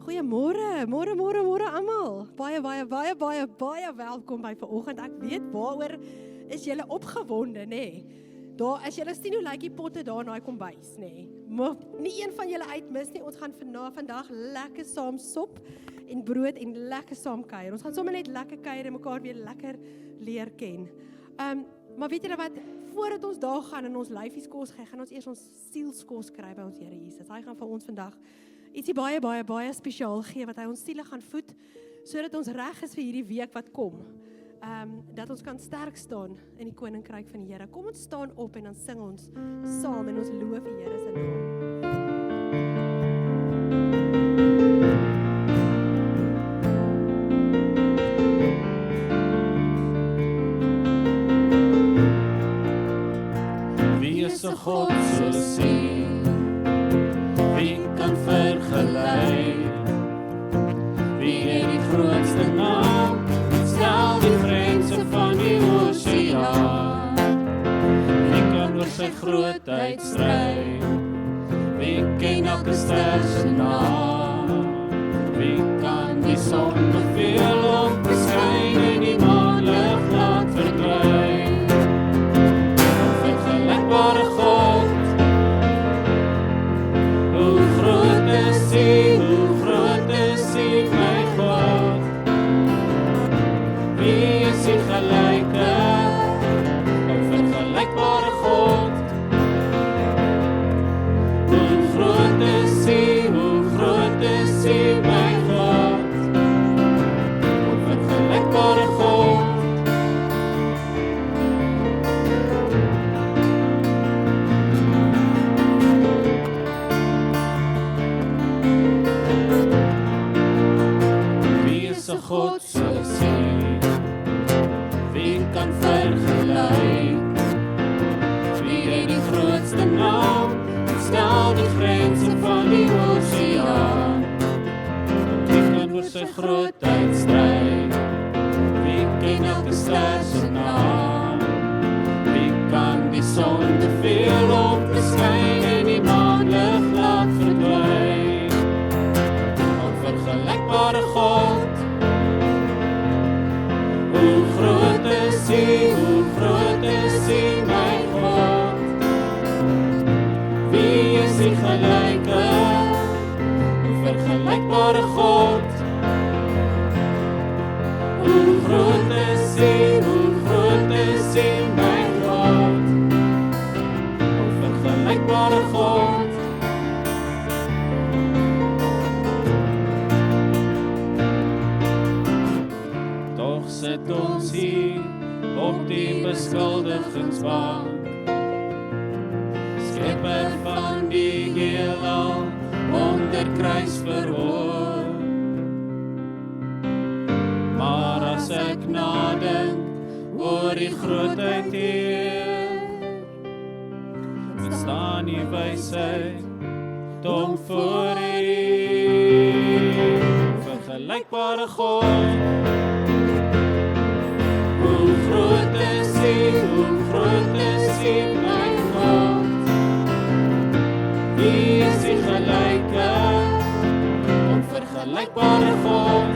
Goeiemôre, môre almal. Baie welkom by vanoggend. Ek weet waaroor is julle opgewonde, nê? Daar is julle sien hoe lyk die potte daar in daai kombuis, nê? Maar nie een van julle uitmis nie. Ons gaan vandag lekker saam sop en brood en lekker saam kuier. Ons gaan sommer net lekker kuier en mekaar weer lekker leer ken. Maar weet julle wat? Voordat ons daar gaan en ons lyfies kos gee, gaan ons eers ons sielskos kry by ons Here Jesus. Hy gaan vir ons vandag ietsie baie spesiaal gee wat hy ons siele gaan voed, sodat ons reg is vir hierdie week wat kom. Dat ons kan sterk staan in die koninkryk van die Here. Kom ons staan op en dan sing ons saam en ons loof die Here se naam. Wie is 'n God soos U? Wie kan vergelyk? Wie het die grootste naam? Stel die grense van die oseaan. Wie kan oor sy grootheid stry? Wie ken elke ster se naam? Wie kan die son beveel om te skyn en die maanlig laat verdwyn? Onvergelykbare God, hoe groot is U, my God? Wie is U gelyke, onvergelykbare God? Hoe groot is U, my God? Onvergelykbare God. Wie is 'n God soos U? Wie kan vergelyk? Wie het die grootste naam? Stel die grense van die oseaan. Wie kan oor sy grootheid stry? Wie ken elke ster se naam? Wie kan die son beveel om te skyn en die maanlig laat verdwyn? Onvergelykbare God, hoe groot is U, my God? Wie is U gelyke, onvergelykbare God? Hoe groot is U, my God? Onvergelykbare God. Toch sit ons hier op die beskuldigingsbank, Skepper van die heelal, onder kruis verhoor. Maar as ek nadink oor die grootheid Heer, dan staan die wysheid dom voor U, vergelykbare God. Hoe groot is U, my God? Wie is U gelyke, onvergelykbare God?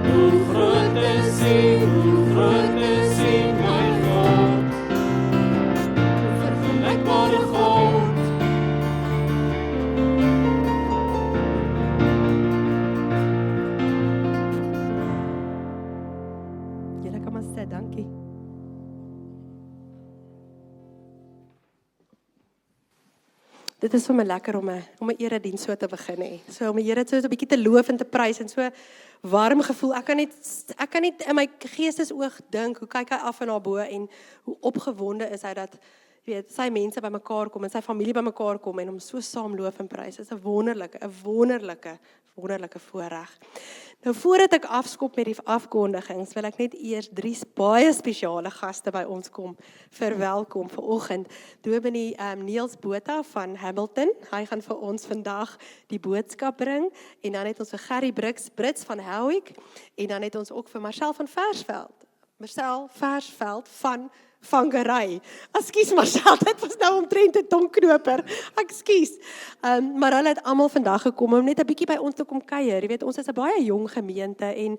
Hoe groot is U, my God? Onvergelykbare God. Julle kan maar sit, dankie. Dit is vir my lekker om 'n erediens so te begin hê. So om die Here so 'n bietjie te loof en te prys en so warm gevoel. Ek kan net in my geestesoog dink hoe kyk hy af en na bo en hoe opgewonde is hy dat weet sy mense bymekaar kom en sy familie bymekaar kom en hom so saam loof en prys. Dit is 'n wonderlike voorreg. Nou voordat ek afskop met die afkondigings, wil ek net eers 3 baie spesiale gaste by ons kom verwelkom vanoggend. Dominee Niels Botha van Hamilton. Hy gaan vir ons vandag die boodskap bring en dan het ons vir Gerry Brits van Howick en dan het ons ook vir Marcel Versveld van vangery. Ekskuus Marcel, dit was nou omtrent 'n tongknoper. Ekskuus. Maar hulle het almal vandag gekom om net 'n bietjie by ons te kom kuier. Jy weet, ons is 'n baie jong gemeente en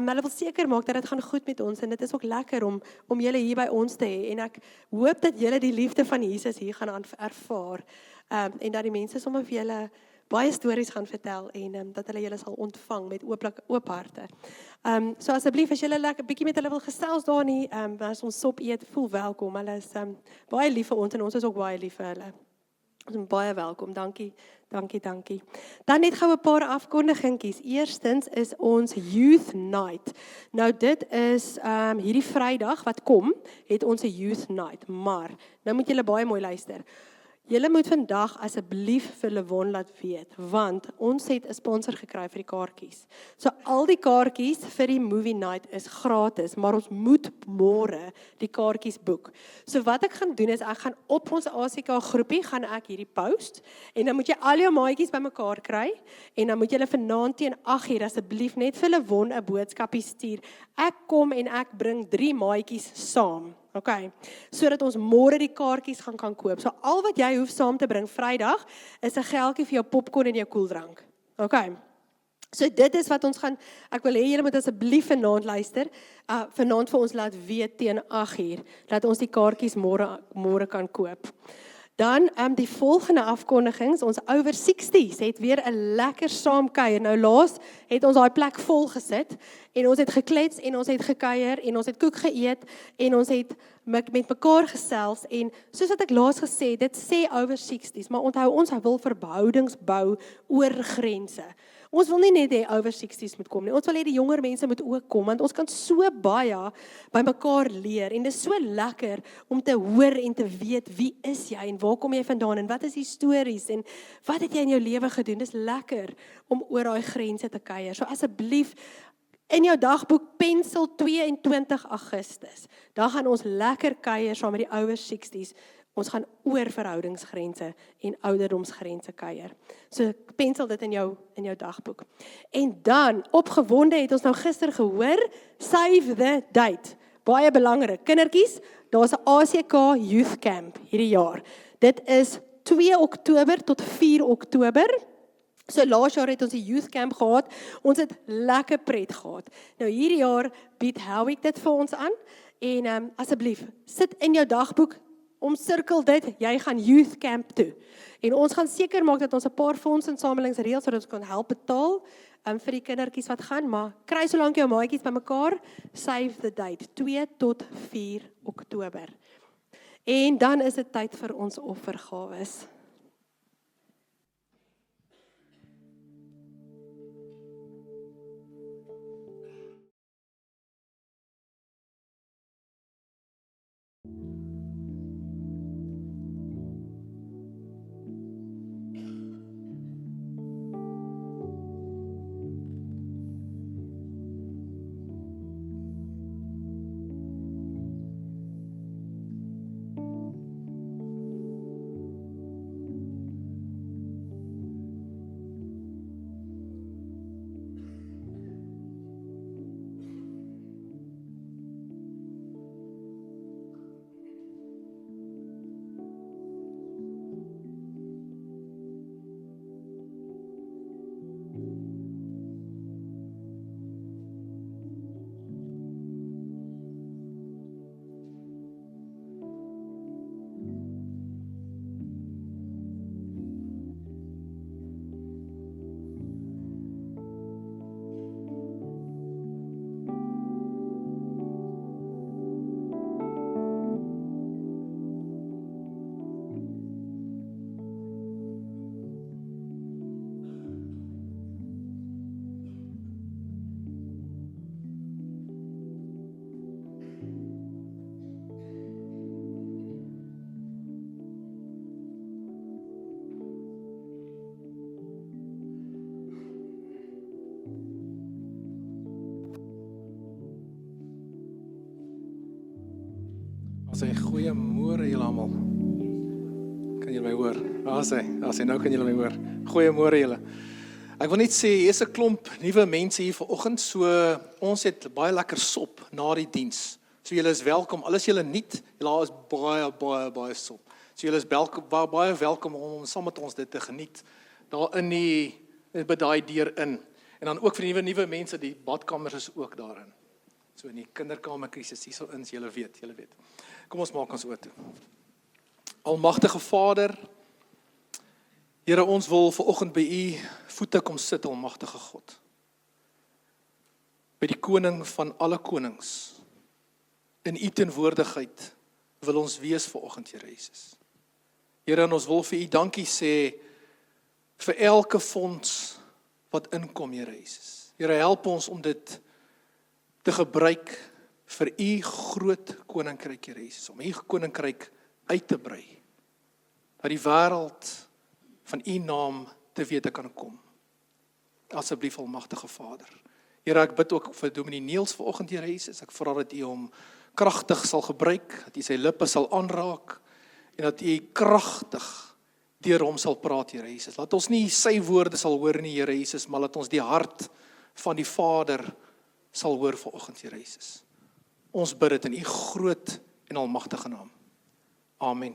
hulle wil seker maak dat dit gaan goed met ons en dit is ook lekker om julle hier by ons te hê en ek hoop dat julle die liefde van Jesus hier gaan ervaar. En dat die mense sommer vir julle baie stories gaan vertel en dat hulle julle sal ontvang met oop harte. So asseblief as julle lekker bietjie met hulle wil gesels daar nie, as ons sop eet, voel welkom. Hulle is baie lief vir ons en ons is ook baie lief vir hulle. Ons is baie welkom. Dankie. Dan net gou 'n paar afkondigingkies. Eerstens is ons Youth Night. Nou dit is hierdie Vrydag wat kom, het ons 'n Youth Night, maar nou moet julle baie mooi luister. Julle moet vandag asseblief vir Lewon laat weet, want ons het 'n sponsor gekry vir die kaartjies. So al die kaartjies vir die movie night is gratis, maar ons moet môre die kaartjies boek. So wat ek gaan doen is, ek gaan op ons ACK groepie, gaan ek hierdie post, en dan moet jy al jou maatjies bymekaar kry, en dan moet julle vanaand teen 8:00 asseblief net vir Lewon 'n boodskapie stuur. Ek kom en ek bring 3 maatjies saam. Okay, sodat ons môre die kaartjies kan koop. So al wat jy hoef saam te bring Vrydag is 'n geldjie vir jou popcorn en jou koeldrank. Okay. So dit is wat ons gaan, ek wil hê julle moet asseblief vanaand luister, vanaand vir ons laat weet teen 8:00 dat ons die kaartjies môre kan koop. Dan die volgende afkondigings, ons over 60s het weer 'n lekker saamkuier. Nou laas het ons daai plek vol gesit en ons het geklets en ons het gekuier en ons het koek geëet en ons het met mekaar gesels en soos wat ek laas gesê het, dit sê over 60s, maar onthou ons wil verhoudings bou oor grense. Ons wil nie net hê over 60s moet kom nie. Ons wil hê die jonger mense moet ook kom want ons kan so baie by mekaar leer en dit is so lekker om te hoor en te weet wie is jy en waar kom jy vandaan en wat is die stories en wat het jy in jou lewe gedoen. Dis lekker om oor daai grense te kuier. So asseblief in jou dagboek pensel 22 Augustus. Dan gaan ons lekker kuier saam met die over 60s. Ons gaan oor verhoudingsgrense en ouderdomsgrense kuier. So pensel dit in jou dagboek. En dan, opgewonde het ons nou gister gehoor, save the date. Baie belangrik. Kindertjies, daar's 'n ACK Youth Camp hierdie jaar. Dit is 2 Oktober tot 4 Oktober. So laas jaar het ons die Youth Camp gehad. Ons het lekker pret gehad. Nou hierdie jaar bied Howick dit vir ons aan. En asseblief, sit in jou dagboek, omsirkel dit, jy gaan Youth Camp toe. En ons gaan seker maak dat ons 'n paar fondsinsamelings reël sodat ons kan help betaal vir die kindertjies wat gaan, maar kry solank jou maatjies bymekaar, save the date, 2 tot 4 Oktober. En dan is dit tyd vir ons offergawes. Sê goeiemôre julle almal. Kan julle my hoor? Sê nou kan julle my hoor. Goeiemôre julle. Ek wil net sê hier's 'n klomp nuwe mense hier vanoggend, so ons het baie lekker sop na die diens. So julle is welkom, al is julle nie, julle is baie sop. So julle is baie welkom om saam met ons dit te geniet, daar by daai deur in. En dan ook vir die nuwe mense, die badkamers is ook daarin. So in die kinderkamerkrisis, hierso in, julle weet. Kom ons maak ons oë toe. Almagtige Vader, Here, ons wil vanoggend by U voete kom sit, almagtige God. By die koning van alle konings. In U teenwoordigheid wil ons wees vanoggend, Here Jesus. Here, en ons wil vir U dankie sê vir elke fonds wat inkom, Here Jesus. Here, help ons om dit te gebruik vir U groot koninkryk, Here Jesus, om U koninkryk uit te brei, dat die wêreld van U naam te wete kan kom. Asseblief, almagtige Vader. Here, ek bid ook vir Dominee Niels vanoggend, Here Jesus. Ek vra dat U hom kragtig sal gebruik, dat U sy lippe sal aanraak en dat U kragtig deur hom sal praat, Here Jesus. Laat ons nie sy woorde sal hoor nie, Here Jesus, maar laat ons die hart van die Vader sal hoor vanoggend, Here Jesus. Ons bid dit in U groot en almagtige naam. Amen.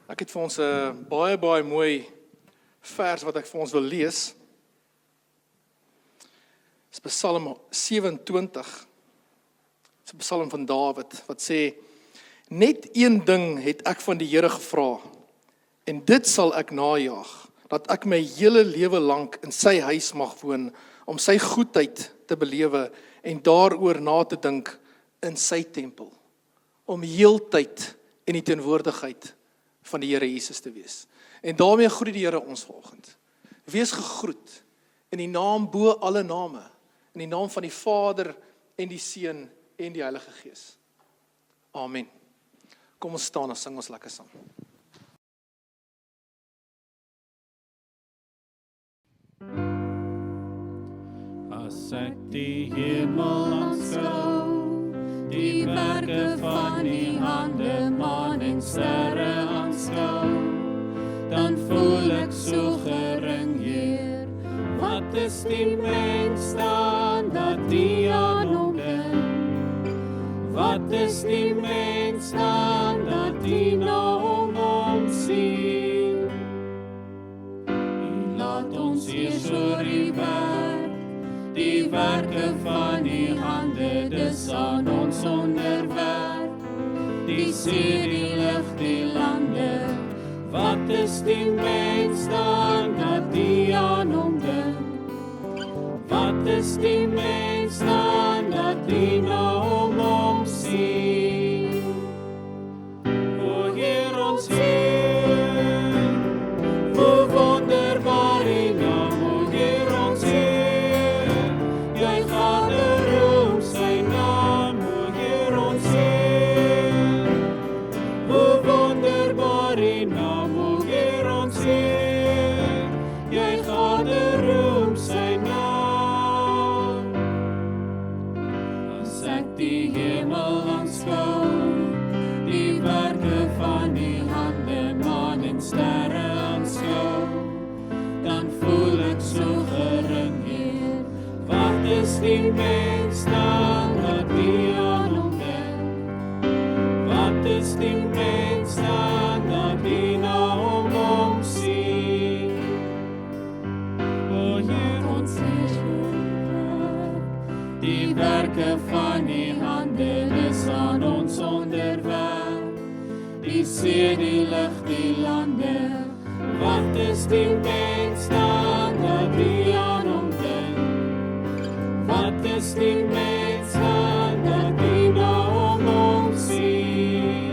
Ek het vir ons 'n baie mooi vers wat ek vir ons wil lees. Dit is Psalm 27. Dit is 'n Psalm van Dawid wat sê: Net een ding het ek van die Here gevra, en dit sal ek najag, dat ek my hele lewe lank in sy huis mag woon, om sy goedheid te belewe en daaroor na te dink in sy tempel, om heeltyd in die teenwoordigheid van die Here Jesus te wees. En daarmee groet die Here ons vanoggend. Wees gegroet in die naam bo alle name, in die naam van die Vader en die Seun en die Heilige Gees. Amen. Kom ons staan en sing ons lekker saam. As ek die hemel aanskou, die werke van die hande, maan en sterre aanskou, dan voel ek so gering, Heer. Wat is die mens dan dat die aan hom dink? Wat is die mens dan dat die na hom omsien? U laat ons hier so die werke van die hande, dis aan ons onderwerp. Die see, die lig, die lande. Wat is die mens dan dat die aan hom dink? Wat is die mens dan dat die na hom omsien? O Heer ons Heer, hoe wonderbaar U naam, o Heer ons Heer, Jy gaan roem sy naam, o Heer ons Heer, hoe wonderbaar U naam, o Heer ons Heer, Jy gaan roem sy naam. As ek die hemel aanskou, die werke van die hande, maan en sterre aanskou, dan voel ek so gering, Heer. Wat is die mens dan dat die aan hom dink? Wat is die mens dan dat die na hom omsien? O Heer ons Heer, die werke van die hande, dis aan ons onderwerp. Die see, die lig, die lande. Wat is die mens dan dat die aan hom dink? Wat is die mens dan dat die na hom omsien?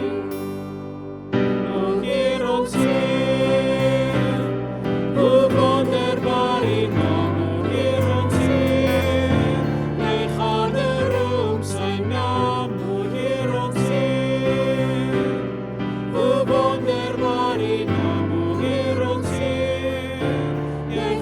O Heer ons Heer, hoe wonderbaar U naam, o Heer ons Heer, Jy gaan roem sy naam, o Heer ons Heer, hoe wonderbaar U naam, o Heer ons Heer, Jy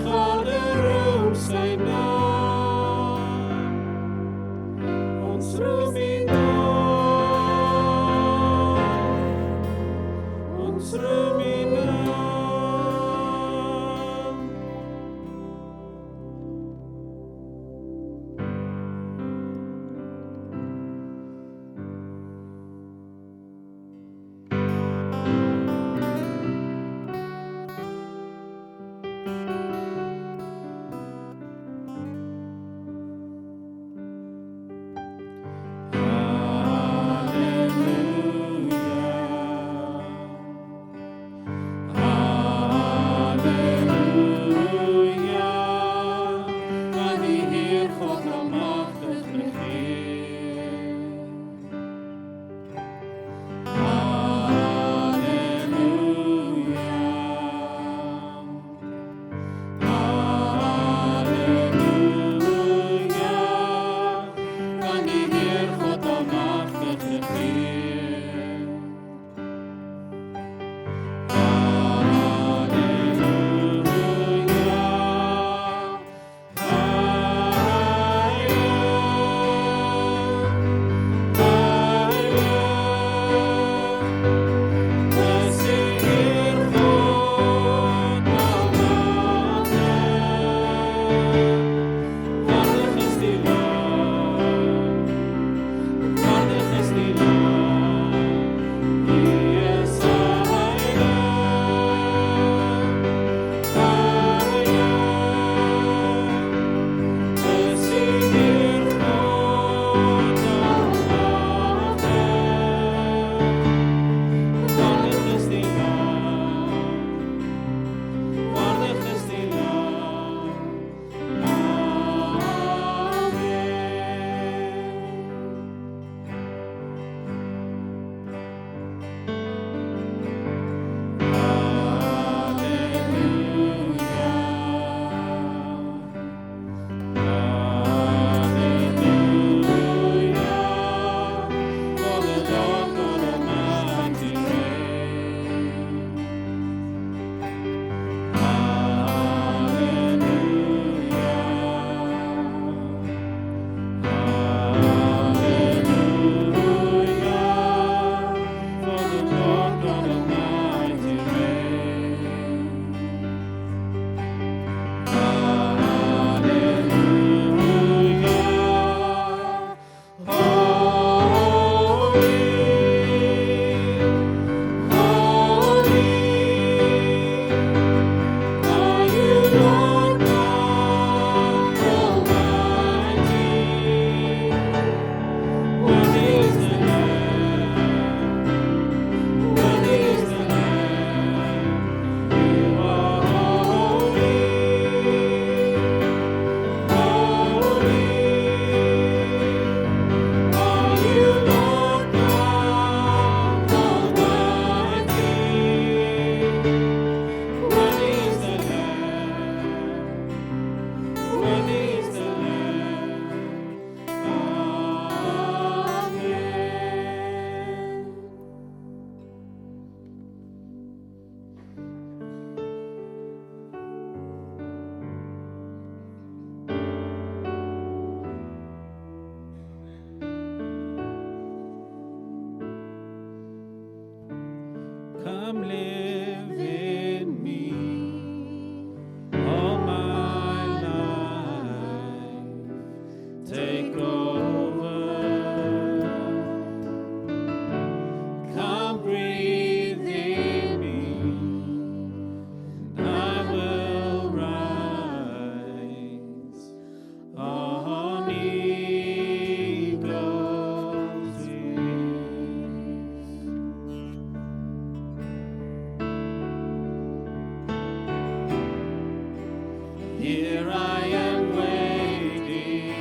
Here I am waiting.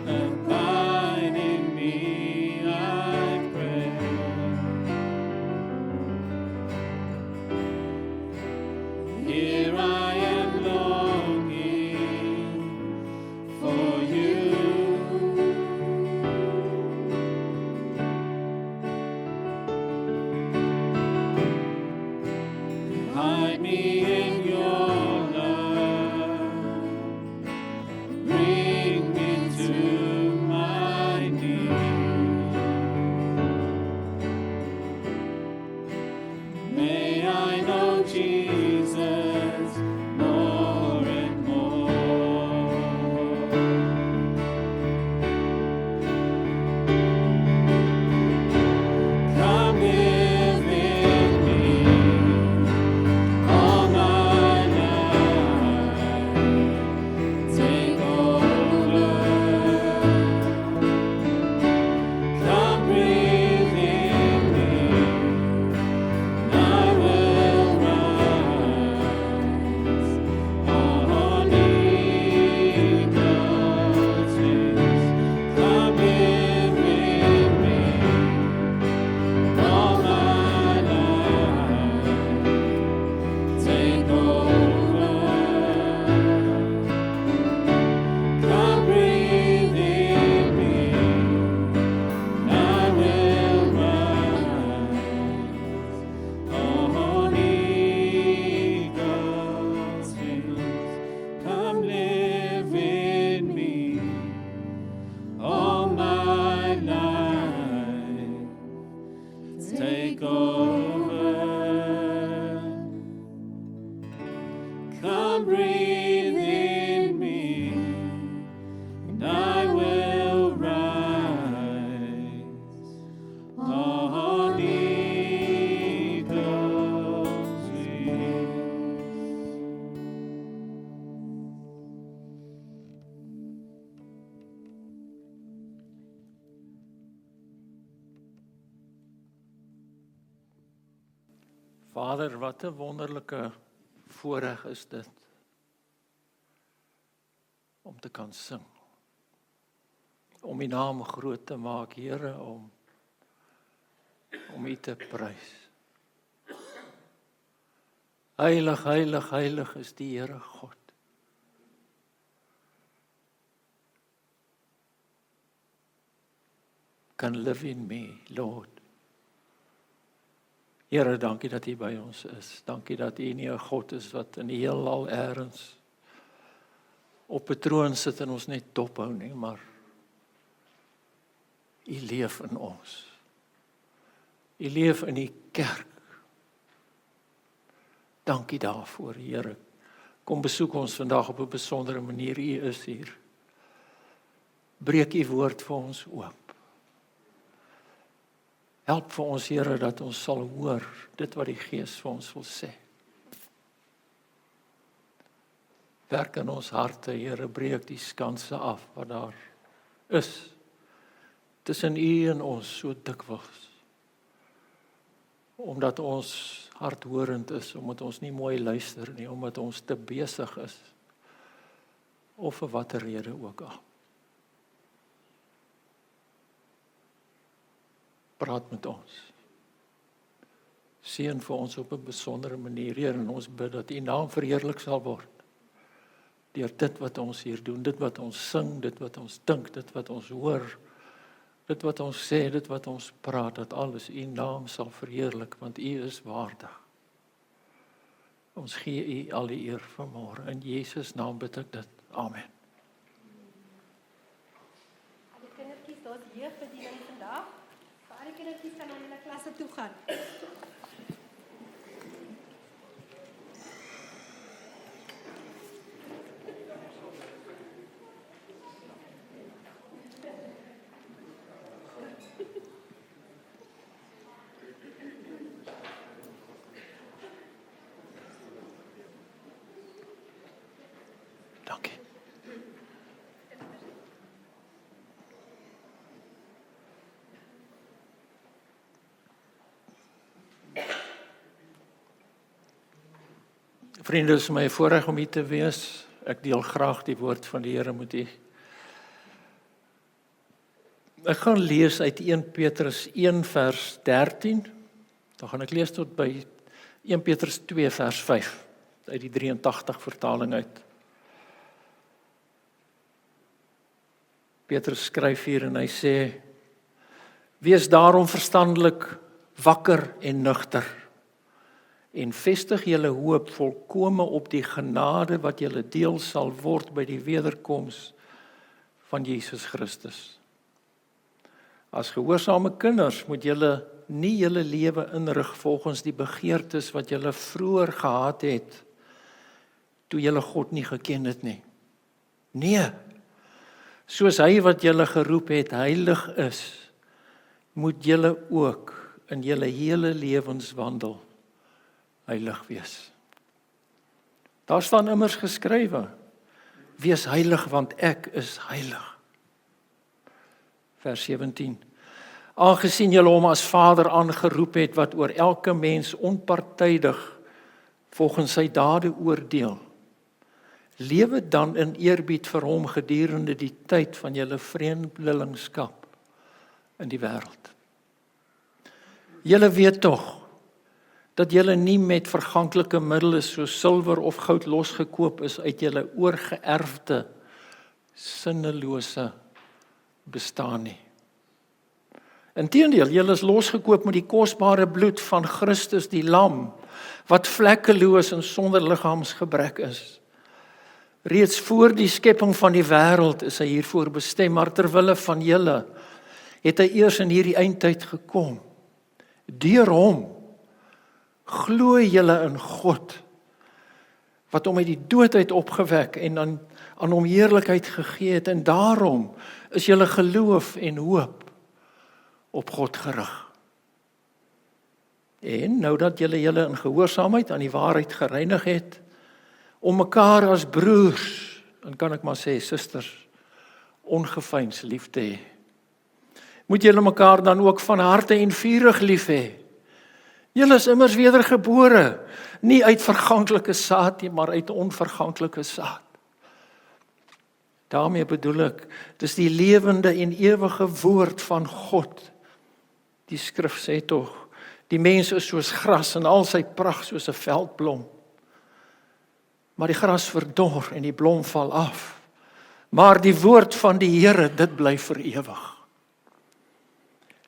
Abide in me, I pray. Here I am longing for you. Hide me in your love. Bring me to my knees. May I know Jesus more and more. Come live in me all my life. Take over. Come breathe in me. I will rise on eagle's wings. Come live in me all my life. Take over. Come breathe in me. I will rise on eagle's wings. Come live in me all my life. Take over. Come breathe in me, and I will rise on eagle's wings. Vader, wat 'n wonderlike voorreg is dit om te kan sing, om U naam groot te maak, Here, om U te prys. Heilig, heilig, heilig is die Here God. Can live in me, Lord. Here, dankie dat U by ons is. Dankie dat U nie 'n God is wat in die heelal elders op 'n troon sit en ons net dophou nie, maar U leef in ons. U leef in die kerk. Dankie daarvoor, Here. Kom besoek ons vandag op 'n besondere manier. U is hier. Breek U woord vir ons oop. Help vir ons, Here, dat ons sal hoor dit wat die Gees vir ons wil sê. Werk in ons harte, Here, breek die skanse af wat daar is tussen U en ons so dikwels. Omdat ons hardhorend is, omdat ons nie mooi luister nie, omdat ons te besig is, of vir watter rede ook al. Praat met ons. Seën vir ons op 'n besondere manier, Here, en ons bid dat U naam verheerlik sal word. Deur dit wat ons hier doen, dit wat ons sing, dit wat ons dink, dit wat ons hoor, dit wat ons sê, dit wat ons praat, dat alles U naam sal verheerlik, want U is waardig. Ons gee U al die eer vanmôre. In Jesus naam bid ek dit. Amen. Alle kindertjies, daar's jeugbediening vandag. Vir alle kindertjies kan na hulle klasse toe gaan. Dankie. Vriende, dit is my voorreg om hier te wees. Ek deel graag die woord van die Here met u. Ek gaan lees uit 1 Petrus 1 vers 13. Dan gaan ek lees tot by 1 Petrus 2 vers 5 uit die 83 vertaling uit. Petrus skryf hier en hy sê: Wees daarom verstandelik, wakker en nugter, en vestig julle hoop volkome op die genade wat julle deel sal word by die wederkoms van Jesus Christus. As gehoorsame kinders moet julle nie julle lewe inrig volgens die begeertes wat julle vroeër gehad het, toe julle God nie geken het nie. Nee, soos hy wat julle geroep het heilig is, moet julle ook in julle hele lewenswandel heilig wees. Daar staan immers geskrywe: Wees heilig, want ek is heilig. Vers 17. Aangesien julle hom as Vader aangeroep het, wat oor elke mens onpartydig volgens sy dade oordeel, lewe dan in eerbied vir hom gedurende die tyd van julle vreemdelingskap in die wêreld. Julle weet tog dat julle nie met verganklike middele soos silwer of goud losgekoop is uit julle oorgeerfde, sinnelose bestaan nie. Inteendeel, julle is losgekoop met die kosbare bloed van Christus die Lam, wat vlekkeloos en sonder liggaamsgebrek is. Reeds voor die skepping van die wêreld is hy hiervoor bestem, maar terwille van julle het hy eers in hierdie eindtyd gekom. Deur hom glo julle in God, wat hom uit die dood uit opgewek en aan hom heerlikheid gegee het, en daarom is julle geloof en hoop op God gerig. En nou dat julle in gehoorsaamheid aan die waarheid gereinig het, om mekaar as broers, en kan ek maar sê susters, ongeveins lief te hê, moet julle mekaar dan ook van harte en vurig lief hê. Julle is immers wedergebore, nie uit verganklike saad nie, maar uit onverganklike saad. Daarmee bedoel ek, dis die lewende en ewige woord van God. Die skrif sê tog, die mens is soos gras en al sy pragt soos 'n veldblom. Maar die gras verdor en die blom val af. Maar die woord van die Here, dit bly vir ewig.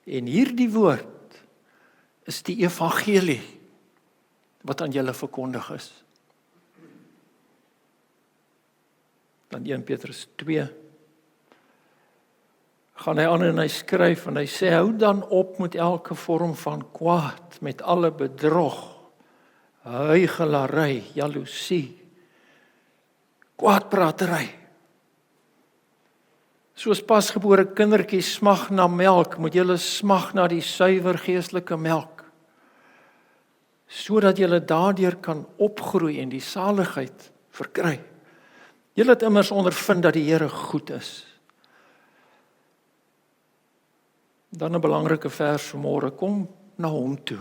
En hierdie woord is die evangelie wat aan julle verkondig is. Dan 1 Petrus 2 gaan hy aan en hy skryf en hy sê: Hou dan op met elke vorm van kwaad, met alle bedrog, huichelary, jaloesie, kwaadpratery. Soos pasgebore kindertjies smag na melk, moet julle smag na die suiwer geestelike melk, sodat julle daardeur kan opgroei en die saligheid verkry. Julle het immers ondervind dat die Here goed is. Dan 'n belangrike vers vanmôre, kom na hom toe,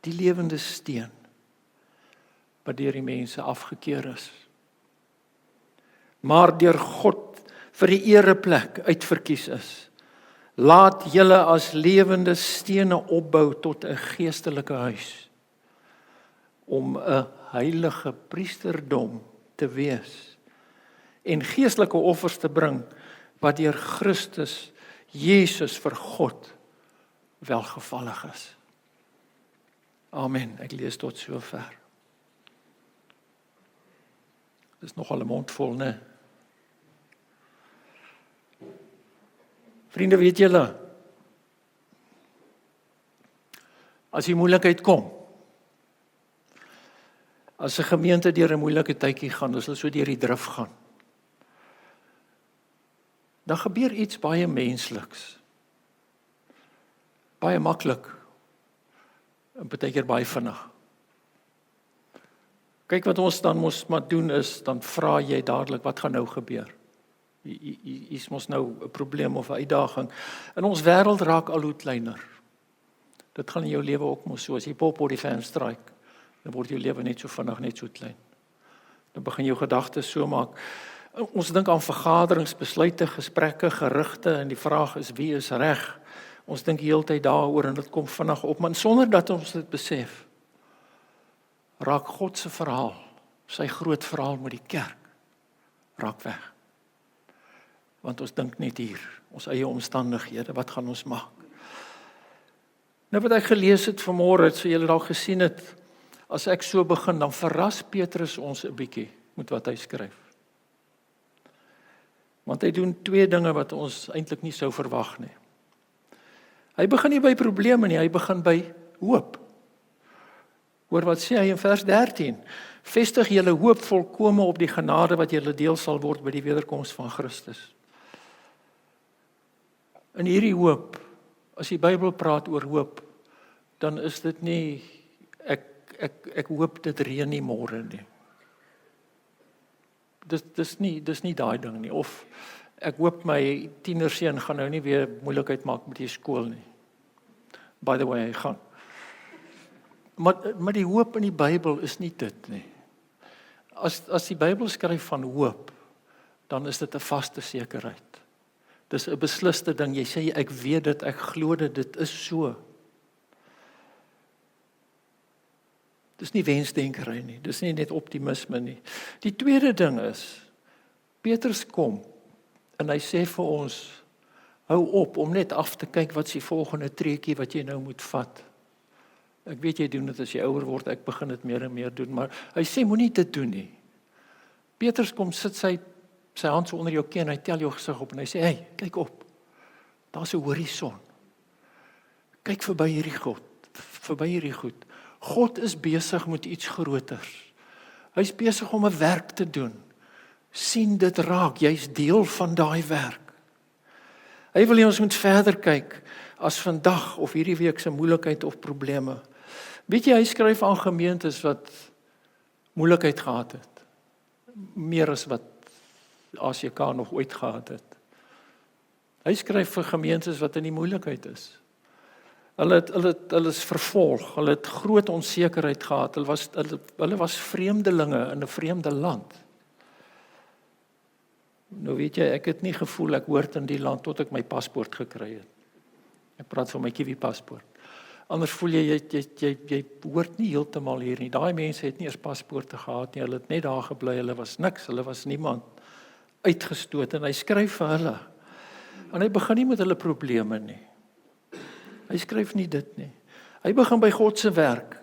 die lewende steen, wat deur die mense afgekeur is, maar deur God vir die ereplek uitverkies is. Laat julle as lewende stene opbou tot 'n geestelike huis, om 'n heilige priesterdom te wees en geestelike offers te bring wat deur Christus Jesus vir God welgevallig is. Amen. Ek lees tot sover. Dis nogal 'n mond vol, né? Vriende, weet julle, as die moeilikheid kom, as 'n gemeente deur 'n moeilike tydjie gaan, as hulle so deur die drif gaan, dan gebeur iets baie mensliks, baie maklik, en partykeer baie vinnig. Kyk wat ons dan mos maar doen is, dan vra jy dadelik, wat gaan nou gebeur? Hier is mos nou 'n probleem of 'n uitdaging. En ons wêreld raak al hoe kleiner. Dit gaan in jou lewe ook mos so, as jy pop op die fan stryk, dan word jou lewe net so vinnig, net so klein. Dan begin jou gedagtes so maak. Ons dink aan vergaderings, besluite, gesprekke, gerugte, en die vraag is, wie is reg? Ons dink die hele tyd daaroor, en dit kom vinnig op, maar sonder dat ons dit besef, raak God se verhaal, sy groot verhaal met die kerk, raak weg. Want ons dink net hier, ons eie omstandighede, wat gaan ons maak? Nou wat ek gelees het vanmôre, so julle dalk gesien het, as ek so begin, dan verras Petrus ons 'n bietjie met wat hy skryf. Want hy doen twee dinge wat ons eintlik nie sou verwag nie. Hy begin nie by probleme nie, hy begin by hoop. Hoor wat sê hy in vers 13? Vestig julle hoop volkome op die genade wat julle deel sal word by die wederkoms van Christus. In hierdie hoop, as die Bybel praat oor hoop, dan is dit nie, ek hoop dit reën nie môre nie. Dis nie daai ding nie, of ek hoop my tienerseun gaan nou nie weer moeilikheid maak met die skool nie. By the way, hy gaan. Maar die hoop in die Bybel is nie dit nie. As die Bybel skryf van hoop, dan is dit 'n vaste sekerheid. Dis 'n besliste ding. Jy sê ek weet dit, ek glo dit is so. Dis nie wensdenkery nie, dis nie net optimisme nie. Die tweede ding is, Petrus kom, en hy sê vir ons, hou op om net af te kyk wat is die volgende treetjie wat jy nou moet vat. Ek weet jy doen dit as jy ouer word, ek begin dit meer en meer doen, maar hy sê moenie dit doen nie. Petrus kom, sit sy hand so onder jou kin, hy tel jou gesig op en hy sê, hey, kyk op, daar's 'n horison. Kyk verby hierdie goed. God is besig met iets groters. Hy's besig om 'n werk te doen. Sien dit raak, jy's deel van daai werk. Hy wil hê ons moet verder kyk as vandag of hierdie week se moeilikheid of probleme. Weet jy, hy skryf aan gemeentes wat moeilikheid gehad het. Meer as wat ACK nog ooit gehad het. Hy skryf vir gemeentes wat in die moeilikheid is. Hulle is vervolg, hulle het groot onsekerheid gehad, hulle was vreemdelinge in 'n vreemde land. Nou weet jy, ek het nie gevoel ek hoort in die land tot ek my paspoort gekry het. Ek praat van my Kiwi paspoort. Anders voel jy hoort nie heeltemal hier nie. Daai mense het nie eers paspoorte gehad nie, hulle het net daar gebly, hulle was niks, hulle was niemand, uitgestoot, en hy skryf vir hulle. En hy begin nie met hulle probleme nie. Hy skryf nie dit nie. Hy begin by God se werk.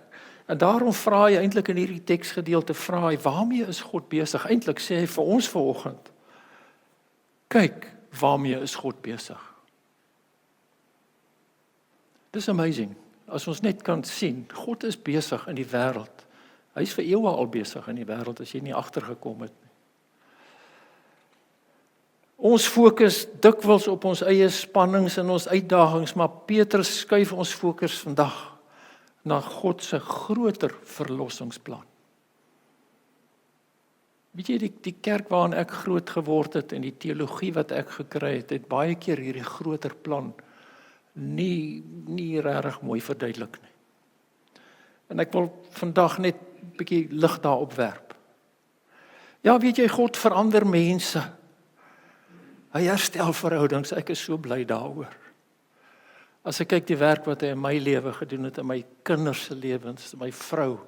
En daarom vra hy eintlik in hierdie teksgedeelte, vra hy, waarmee is God besig? Eintlik sê hy vir ons vanoggend, kyk, waarmee is God besig? Dis amazing. As ons net kan sien, God is besig in die wêreld. Hy is vir eeue al besig in die wêreld, as jy nie agtergekom het nie. Ons fokus dikwels op ons eie spannings en ons uitdagings, maar Petrus skuif ons fokus vandag na God se groter verlossingsplan. Weet jy, die kerk waarin ek groot geword het en die teologie wat ek gekry het, het baie keer hierdie groter plan nie regtig mooi verduidelik nie. En ek wil vandag net 'n bietjie lig daarop werp. Ja, weet jy, God verander mense. Hy herstel verhoudings, ek is so bly daaroor. As ek kyk die werk wat hy in my lewe gedoen het, in my kinders se lewens, my vrou,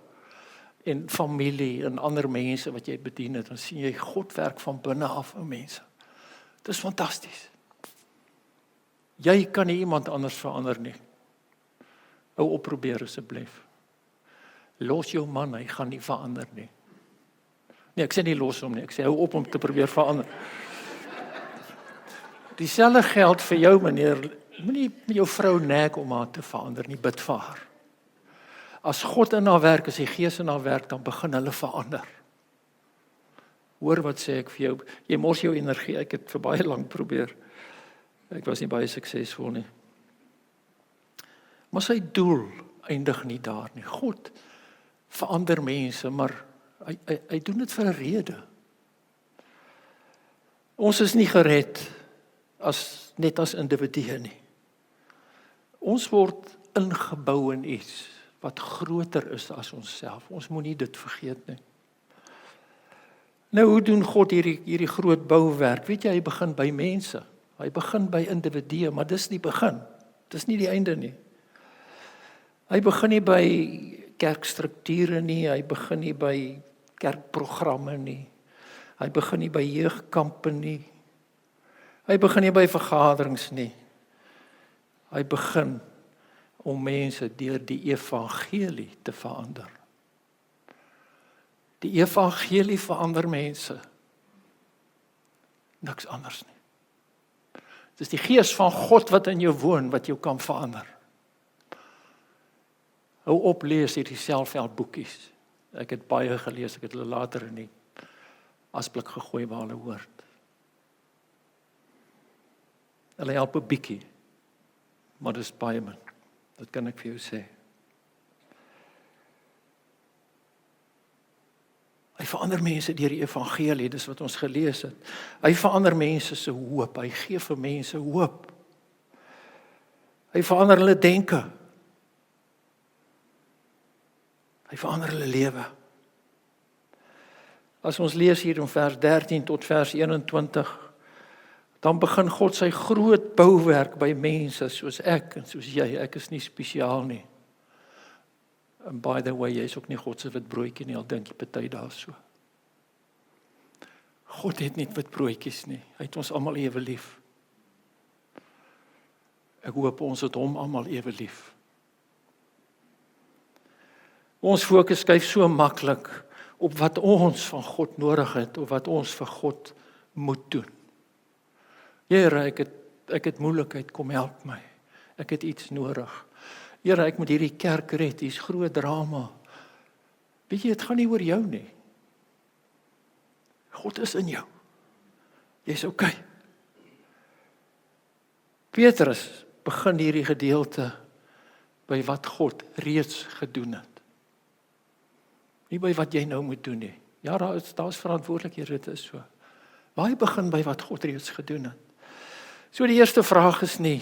en familie, en ander mense wat jy bedien het, dan sien jy God werk van binne af in mense. Dit is fantasties. Jy kan nie iemand anders verander nie. Hou op probeer asseblief. Los jou man, hy gaan nie verander nie. Nee, ek sê nie los hom nie, ek sê hou op om te probeer verander. Dieselfde geld vir jou, meneer. Moenie met jou vrou nek om haar te verander nie, bid vir haar. As God in haar werk, as die Gees in haar werk, dan begin hulle verander. Hoor wat sê ek vir jou, jy mors jou energie, ek het vir baie lank probeer. Ek was nie baie suksesvol nie. Maar sy doel eindig nie daar nie. God verander mense, maar hy doen dit vir 'n rede. Ons is nie gered net as individue nie. Ons word ingebou in iets wat groter is as onsself. Ons moenie dit vergeet nie. Nou, hoe doen God hierdie groot bouwerk? Weet jy, hy begin by mense. Hy begin by individue, maar dis die begin. Dis nie die einde nie. Hy begin nie by kerkstrukture nie, hy begin nie by kerkprogramme nie. Hy begin nie by jeugkampe nie. Hy begin nie by vergaderings nie. Hy begin om mense deur die evangelie te verander. Die evangelie verander mense. Niks anders nie. Dit is die gees van God wat in jou woon, wat jou kan verander. Hou op lees hierdie selfhelpboekies. Ek het baie gelees, ek het hulle later in die asblik gegooi waar hulle hoort. Hulle help 'n bietjie, maar dis baie min. Dat kan ek vir jou sê. Hy verander mense deur die evangelie, dis wat ons gelees het. Hy verander mense se hoop, hy gee vir mense hoop. Hy verander hulle denke. Hy verander hulle lewe. As ons lees hier in vers 13 tot vers 21, dan begin God sy groot bouwerk by mense soos ek en soos jy. Ek is nie spesiaal nie. And by the way, jy is ook nie God se wit broodjie nie, al dink jy party daar so. God het nie wit broodjies nie. Hy het ons almal ewe lief. Ek hoop ons het hom almal ewe lief. Ons fokus skuif so maklik op wat ons van God nodig het, of wat ons vir God moet doen. Here, ek het moeilikheid, kom help my. Ek het iets nodig. Here, ek moet hierdie kerk red, hier's groot drama. Weet jy, dit gaan nie oor jou nie. God is in jou. Jy's okay. Petrus begin hierdie gedeelte by wat God reeds gedoen het. Nie by wat jy nou moet doen nie. Ja, daar's verantwoordelikhede, dit is so. Maar hy begin by wat God reeds gedoen het. So die eerste vraag is nie,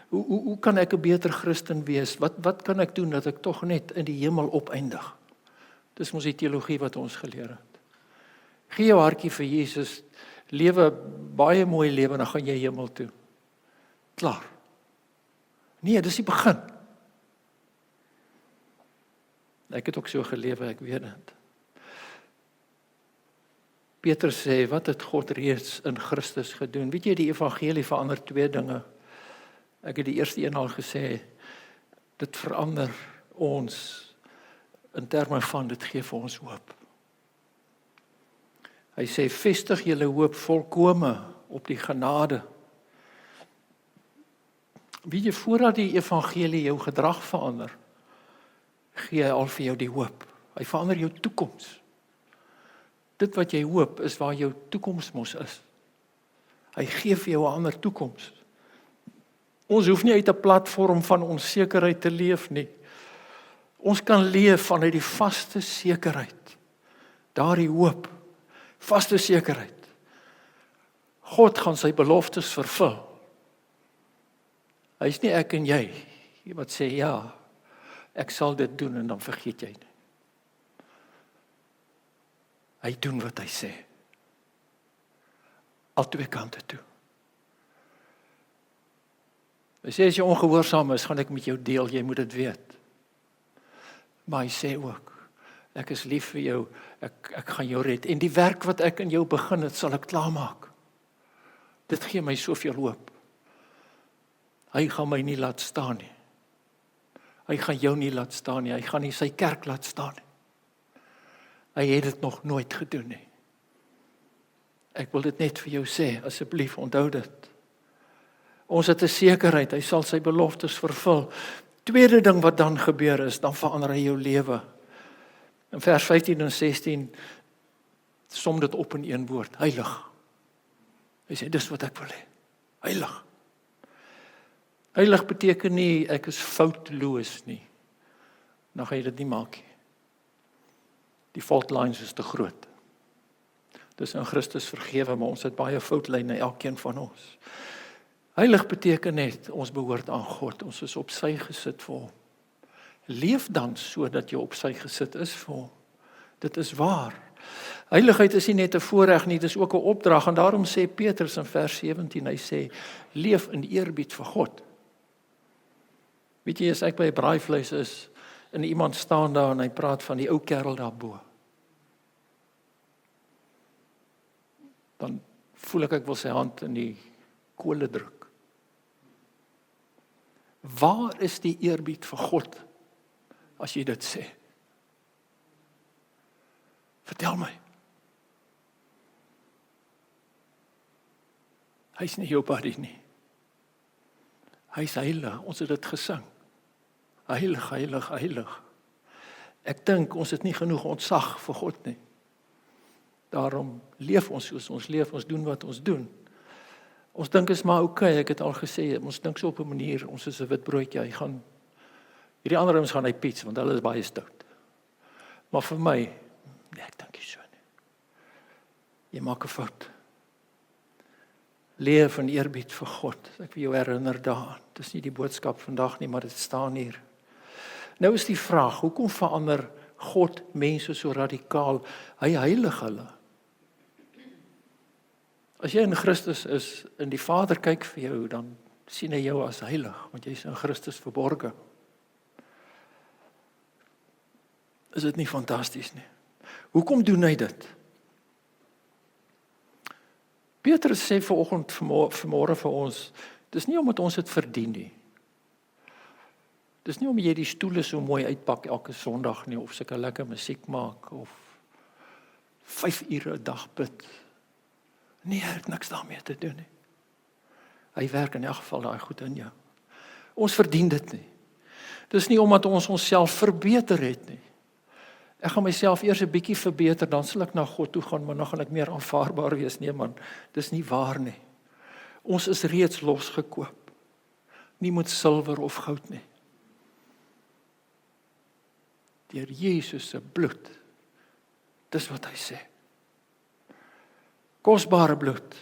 hoe kan ek 'n beter Christen wees? Wat kan ek doen dat ek tog net in die hemel opeindig? Dis mos die teologie wat ons geleer het. Gee jou hartjie vir Jesus, lewe baie mooi lewe, dan gaan jy hemel toe. Klaar. Nee, dis die begin. Ek het ook so gelewe, ek weet dit. Petrus sê, wat het God reeds in Christus gedoen? Weet jy, die evangelie verander twee dinge. Ek het die eerste een al gesê, dit verander ons in terme van, dit gee vir ons hoop. Hy sê, vestig julle hoop volkome op die genade. Weet jy, voordat die evangelie jou gedrag verander, gee hy al vir jou die hoop. Hy verander jou toekoms. Dit wat jy hoop, is waar jou toekoms mos is. Hy gee vir jou 'n ander toekoms. Ons hoef nie uit 'n platform van onsekerheid te leef nie. Ons kan leef vanuit die vaste sekerheid. Daardie hoop, vaste sekerheid. God gaan sy beloftes vervul. Hy is nie ek en jy wat sê ja, ek sal dit doen en dan vergeet jy nie. Hy doen wat hy sê. Al twee kante toe. Hy sê as jy ongehoorsaam is, gaan ek met jou deel, jy moet dit weet. Maar hy sê ook, ek is lief vir jou, ek gaan jou red. En die werk wat ek in jou begin het, sal ek klaarmaak. Dit gee my soveel hoop. Hy gaan my nie laat staan nie. Hy gaan jou nie laat staan nie, hy gaan nie sy kerk laat staan nie. Hy het dit nog nooit gedoen nie. Ek wil dit net vir jou sê, asseblief onthou dit. Ons het 'n sekerheid, hy sal sy beloftes vervul. Tweede ding wat dan gebeur is, dan verander hy jou lewe. In vers 15 en 16 som dit op in een woord, heilig. Hy sê, dis wat ek wil hê, heilig. Heilig beteken nie, ek is foutloos nie. Dan gaan jy dit nie maak nie. Die fault lines is te groot. Dis in Christus vergewe, maar ons het baie foutlyne, elkeen van ons. Heilig beteken net, ons behoort aan God, ons is op sy gesit vir hom. Leef dan sodat jy op sy gesit is vir hom. Dit is waar. Heiligheid is nie net 'n voorreg nie, dit is ook 'n opdrag en daarom sê Petrus in vers 17, hy sê leef in eerbied vir God. Weet jy, as ek by 'n braaivleis is en iemand staan daar en hy praat van die ou kerel daarbo, dan voel ek wil sy hand in die kole druk. Waar is die eerbied vir God as jy dit sê? Vertel my. Hy's nie jou buddy nie. Hy's heilig, ons het dit gesing. Heilig, heilig, heilig. Ek dink ons het nie genoeg ontzag vir God nie. Daarom leef ons soos ons leef, ons doen wat ons doen. Ons dink is maar okay, ek het al gesê, ons dink so op 'n manier, ons is 'n wit broodjie, hierdie ander ons gaan hy piets, want hulle is baie stout. Maar vir my, nee, ek dink nie so nie. Jy maak 'n fout. Leef in eerbied vir God. Ek wil jou herinner daaraan. Dit is nie die boodskap vandag nie, maar dit staan hier. Nou is die vraag, hoekom verander God mense so radikaal? Hy heilig hulle. As jy in Christus is en die Vader kyk vir jou, dan sien hy jou as heilig, want jy is in Christus verborge. Is dit nie fantasties nie? Hoekom doen hy dit? Petrus sê vanmôre vir ons, dis nie omdat ons dit verdien nie. Dis nie omdat jy die stoele so mooi uitpak elke Sondag nie, of sulke lekker musiek maak, of 5 ure 'n dag bid. Nee, hy het niks daarmee te doen nie. Hy werk in elk geval daai goed in jou. Ons verdien dit nie. Dis nie omdat ons onsself verbeter het nie. Ek gaan myself eers 'n bietjie verbeter, dan sal ek na God toe gaan, maar dan gaan ek meer aanvaarbaar wees. Nee man, dis nie waar nie. Ons is reeds losgekoop. Nie met silwer of goud nie. Deur Jesus se bloed. Dis wat hy sê. Kosbare bloed.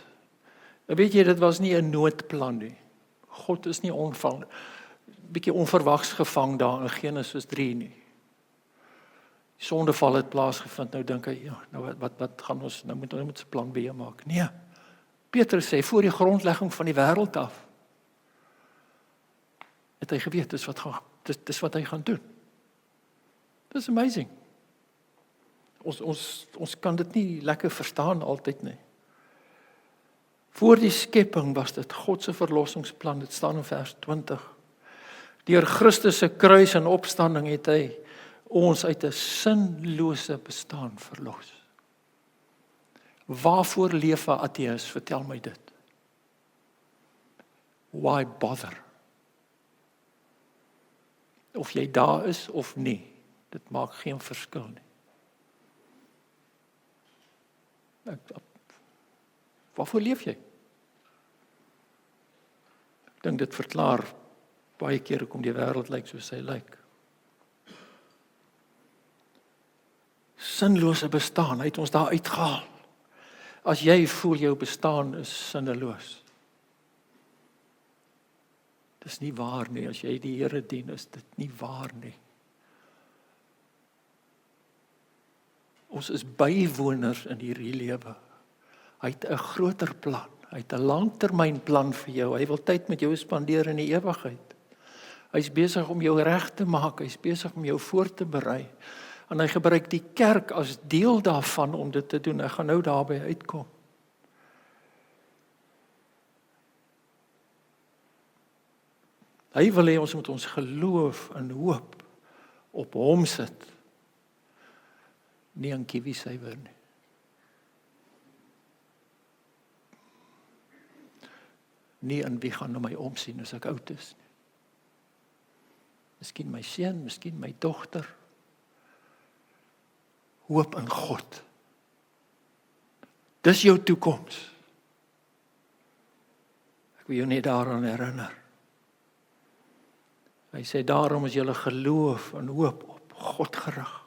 En weet jy, dit was nie 'n noodplan nie. God is nie bietjie onverwags gevang daar in Genesis 3 nie. Die sondeval het plaasgevind, nou dink hy, ja, nou wat gaan ons, nou moet ons 'n plan B maak. Nee, Petrus sê, voor die grondlegging van die wêreld af, het hy geweet, dis wat hy gaan doen. Dis amazing. Ons kan dit nie lekker verstaan altyd nie. Voor die skepping was dit God se verlossingsplan, dit staan in vers 20. Deur Christus se kruis en opstanding het hy ons uit 'n sinlose bestaan verlos. Waarvoor leef 'n ateïs? Vertel my dit. Why bother? Of jy daar is of nie, dit maak geen verskil nie. Waarvoor leef jy? Ek dink dit verklaar baie keer hoekom die wêreld lyk soos hy lyk. Sinlose bestaan, hy het ons daar uitgehaal. As jy voel jou bestaan is sinneloos. Dis nie waar nie, as jy die Here dien, is dit nie waar nie. Ons is bywoners in hierdie lewe. Hy het 'n groter plan, hy het 'n langtermynplan vir jou, hy wil tyd met jou spandeer in die ewigheid. Hy's besig om jou reg te maak, hy's besig om jou voor te berei. En hy gebruik die kerk as deel daarvan om dit te doen. Ek gaan nou daarby uitkom. Hy wil hê ons moet ons geloof en hoop op hom sit. Nie aan kiwisuiwer nie. Nie aan wie gaan na my omsien as ek oud is nie. Miskien my seun, miskien my dogter. Hoop in God. Dis jou toekoms. Ek wil jou net daaraan herinner. Hy sê daarom is julle geloof en hoop op God gerig.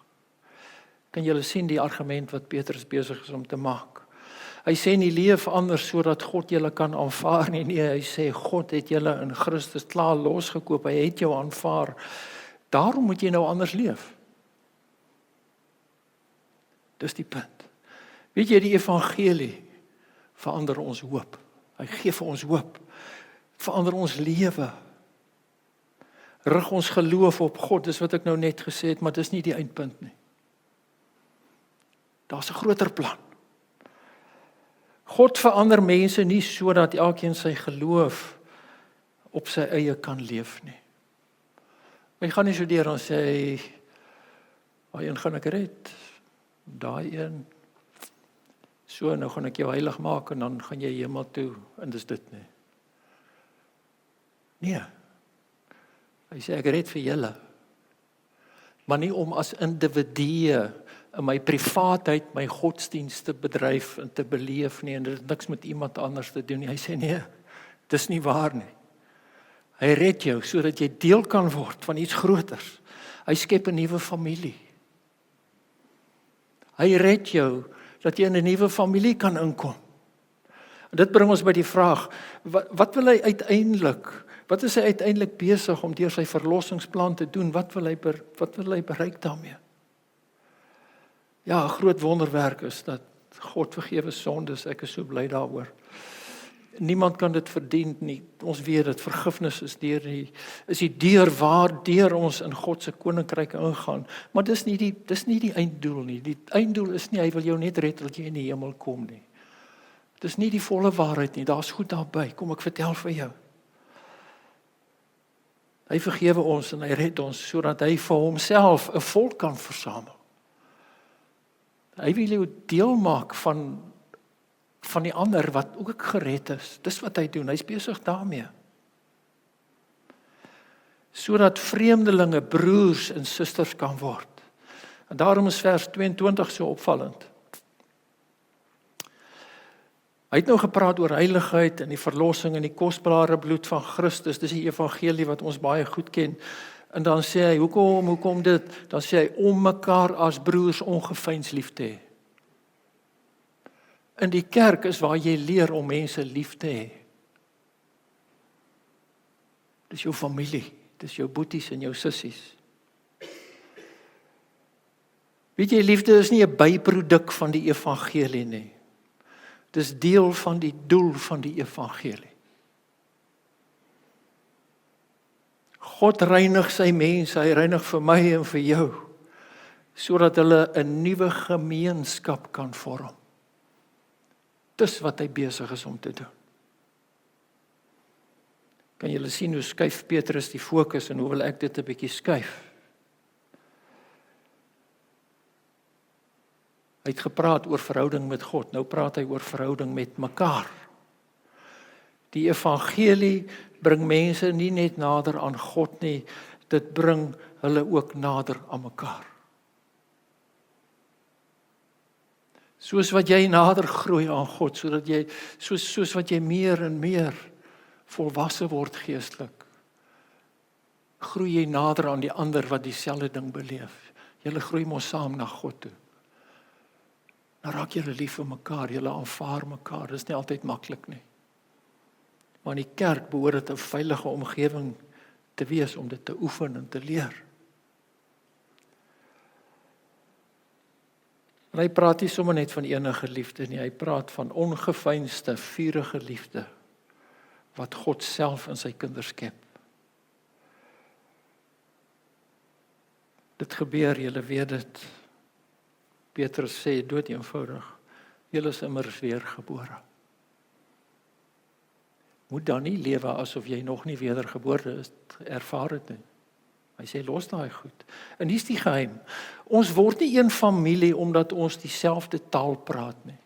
Kan julle sien die argument wat Petrus besig is om te maak? Hy sê nie leef anders sodat God julle kan aanvaar nie. Nee, hy sê God het julle in Christus klaar losgekoop. Hy het jou aanvaar. Daarom moet jy nou anders leef. Dis die punt. Weet jy, die evangelie verander ons hoop. Hy gee vir ons hoop. Verander ons lewe. Rig ons geloof op God, dis wat ek nou net gesê het, maar dis nie die eindpunt nie. Daar's 'n groter plan. God verander mense nie sodat elkeen sy geloof op sy eie kan leef nie. Jy gaan nie so deur en sê, daai een gaan ek red, daai een, so nou gaan ek jou heilig maak en dan gaan jy hemel toe, en dis dit nie. Nee, hy sê ek red vir julle, maar nie om as individue in my privaatheid my godsdienst te bedryf en te beleef nie, en dit het niks met iemand anders te doen nie. Hy sê nee, dis nie waar nie. Hy red jou sodat jy deel kan word van iets groters. Hy skep 'n nuwe familie. Hy red jou dat jy in 'n nuwe familie kan inkom. En dit bring ons by die vraag, wat wil hy uiteindelik, wat is hy uiteindelik besig om deur sy verlossingsplan te doen? Wat wil hy bereik daarmee? Ja, 'n groot wonderwerk is dat God vergewe sondes, ek is so bly daaroor. Niemand kan dit verdien nie. Ons weet dat vergifnis is die deur waardeur ons in God se koninkryk ingaan. Maar dis nie die einddoel nie. Die einddoel is nie hy wil jou net red dat jy in die hemel kom nie. Dis nie die volle waarheid nie. Daar's goed daarby. Kom ek vertel vir jou. Hy vergewe ons en hy red ons sodat hy vir homself 'n volk kan versamel. Hy wil jou deel maak van die ander wat ook gered is. Dis wat hy doen, hy's besig daarmee. Sodat vreemdelinge broers en susters kan word. En daarom is vers 22 so opvallend. Hy het nou gepraat oor heiligheid en die verlossing en die kosbare bloed van Christus. Dis die evangelie wat ons baie goed ken. En dan sê hy, hoekom dit? Dan sê hy, om mekaar as broers ongeveins lief te hê. In die kerk is waar jy leer om mense lief te hê. Dis jou familie, dis jou boeties en jou sissies. Weet jy, liefde is nie 'n byproduk van die evangelie nie. Dis deel van die doel van die evangelie. God reinig sy mense, hy reinig vir my en vir jou, sodat hulle 'n nuwe gemeenskap kan vorm. Dis wat hy besig is om te doen. Kan julle sien hoe skuif Petrus die fokus en hoe wil ek dit 'n bietjie skuif? Hy het gepraat oor verhouding met God, nou praat hy oor verhouding met mekaar. Die evangelie bring mense nie net nader aan God nie, dit bring hulle ook nader aan mekaar. Soos wat jy nader groei aan God, sodat jy soos wat jy meer en meer volwasse word geestelik, groei jy nader aan die ander wat dieselfde ding beleef. Julle groei mos saam na God toe. Dan raak julle lief vir mekaar, julle aanvaar mekaar. Dis nie altyd maklik nie. Maar in die kerk behoort dit 'n veilige omgewing te wees om dit te oefen en te leer. En hy praat nie sommer net van enige liefde nie, hy praat van ongeveinsde, vurige liefde wat God self in sy kinders skep. Dit gebeur, julle weet dit. Petrus sê dood eenvoudig, julle is immers weergebore. Moet dan nie lewe asof jy nog nie wedergebore is, ervaar dit nie. Hy sê los daai goed. En hier's die geheim. Ons word nie een familie omdat ons dieselfde taal praat nie.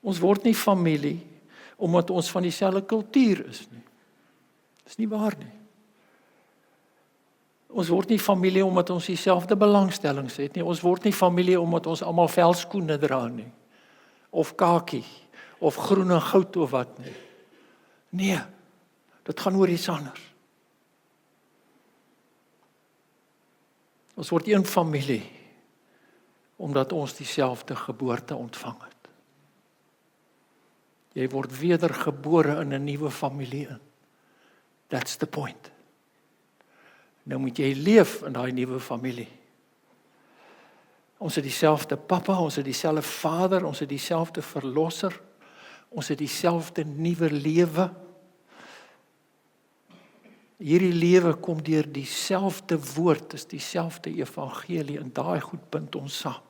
Ons word nie familie omdat ons van dieselfde kultuur is nie. Dis nie waar nie. Ons word nie familie omdat ons dieselfde belangstellings het nie. Ons word nie familie omdat ons almal velskoene dra nie. Of kakie, of groen en goud of wat nie. Nee, dit gaan oor iets anders. Ons word een familie omdat ons dieselfde geboorte ontvang het. Jy word wedergebore in 'n nuwe familie in. That's the point. Nou moet jy leef in daai nuwe familie. Ons het dieselfde pappa, ons het dieselfde vader, ons het dieselfde verlosser, ons het dieselfde nuwe lewe. Hierdie lewe kom deur dieselfde woord, is dieselfde evangelie, en daai goed bind ons saam.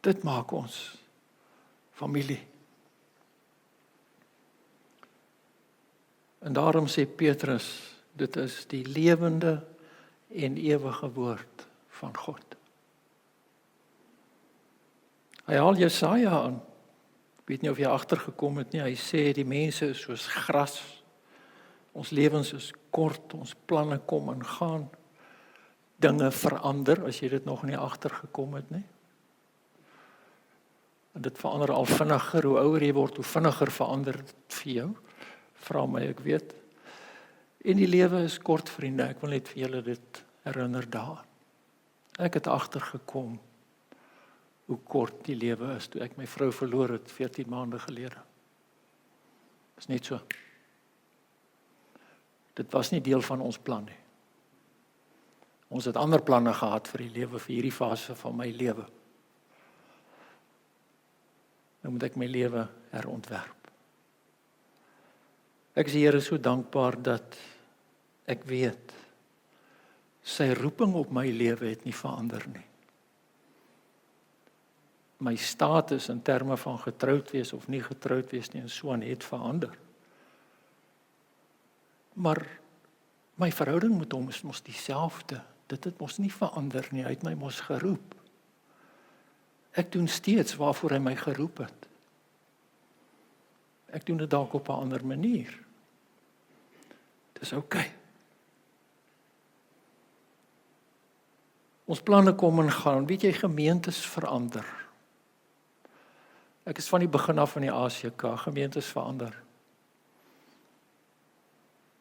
Dit maak ons familie. En daarom sê Petrus, dit is die lewende en ewige woord van God. Hy haal Jesaja aan. Ek weet nie of jy agtergekom het nie, hy sê die mense is soos gras. Ons lewens is kort, ons planne kom en gaan. Dinge verander, as jy dit nog nie agtergekom het nie. En dit verander al vinniger, hoe ouer jy word, hoe vinniger verander dit vir jou. Vra my, ek weet. En die lewe is kort, vriende, ek wil net vir julle dit herinner daaraan. Ek het agtergekom hoe kort die lewe is, toe ek my vrou verloor het, 14 maande gelede. Dis net so. Dit was nie deel van ons plan nie. Ons het ander planne gehad vir die lewe, vir hierdie fase van my lewe. Nou moet ek my lewe herontwerp. Ek is die Here so dankbaar dat ek weet, sy roeping op my lewe het nie verander nie. My status in terme van getroud wees of nie getroud wees nie, en so aan het verander. Maar my verhouding met hom is mos dieselfde. Dit het mos nie verander nie, hy het my mos geroep. Ek doen steeds waarvoor hy my geroep het. Ek doen dit dalk op 'n ander manier. Dis oukei. Ons planne kom en gaan, weet jy, gemeentes verander. Ek is van die begin af van die ACK, gemeentes verander.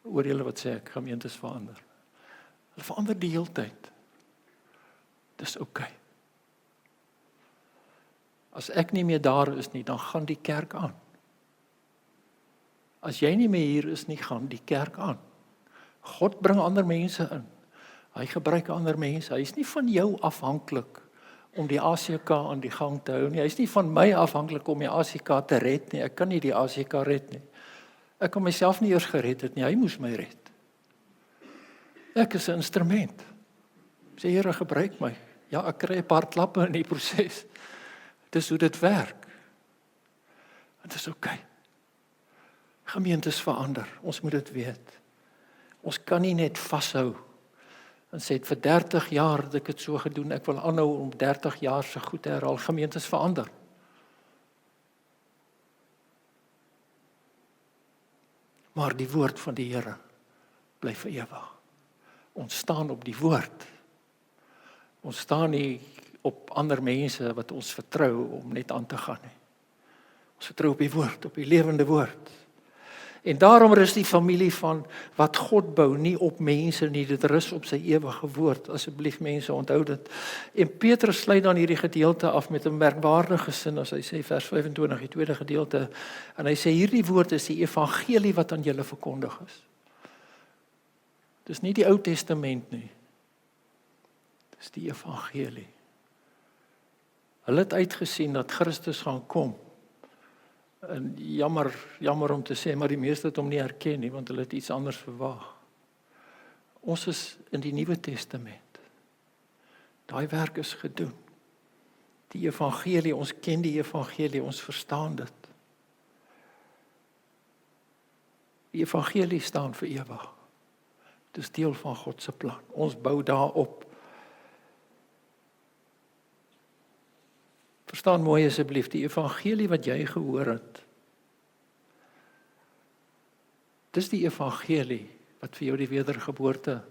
Oor julle wat sê ek, gemeentes verander. Hulle verander die hele tyd. Dis oukei. As ek nie meer daar is nie, dan gaan die kerk aan. As jy nie meer hier is nie, gaan die kerk aan. God bring ander mense in. Hy gebruik ander mense. Hy is nie van jou afhanklik om die ACK aan die gang te hou nie. Hy is nie van my afhanklik om die ACK te red nie. Ek kan nie die ACK red nie. Ek kan myself nie eers gered het nie. Hy moes my red. Ek is 'n instrument. Sê Here, gebruik my. Ja, ek kry 'n paar klappe in die proses. Dis hoe dit werk. Dit is oukei. Gemeentes verander. Ons moet dit weet. Ons kan nie net vashou en sê vir 30 jaar het ek dit so gedoen, ek wil aanhou om 30 jaar se goed te herhaal. Gemeentes verander. Maar die woord van die Here bly vir ewig. Ons staan op die woord. Ons staan nie op ander mense wat ons vertrou om net aan te gaan nie. Ons vertrou op die woord, op die lewende woord. En daarom rus die familie van wat God bou nie op mense nie, dit rus op sy ewige woord. Asseblief mense, onthou dit. En Petrus sluit dan hierdie gedeelte af met 'n merkwaardige sin, as hy sê vers 25, die tweede gedeelte, en hy sê hierdie woord is die evangelie wat aan julle verkondig is. Dis nie die Ou Testament nie. Dis die evangelie. Hulle het uitgesien dat Christus gaan kom. En jammer om te sê, maar die meeste het hom nie herken nie, want hulle het iets anders verwag. Ons is in die Nuwe Testament. Daai werk is gedoen. Die evangelie, ons ken die evangelie, ons verstaan dit. Die evangelie staan vir ewig. Dit is deel van God se plan. Ons bou daarop. Verstaan mooi asseblief, die evangelie wat jy gehoor het. Dis die evangelie wat vir jou die wedergeboorte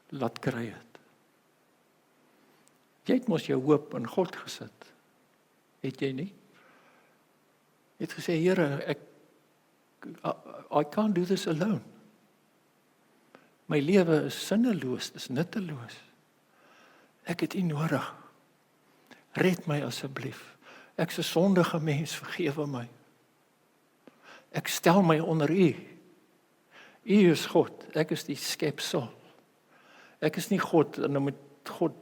laat kry het. Jy het mos jou hoop in God gesit. Het jy nie? Jy het gesê, Here, I can't do this alone. My lewe is sinneloos, is nutteloos. Ek het U nodig. Red my asseblief. Ek is 'n sondige mens, vergewe my. Ek stel my onder U. U is God, ek is die skepsel. Ek is nie God en dan moet God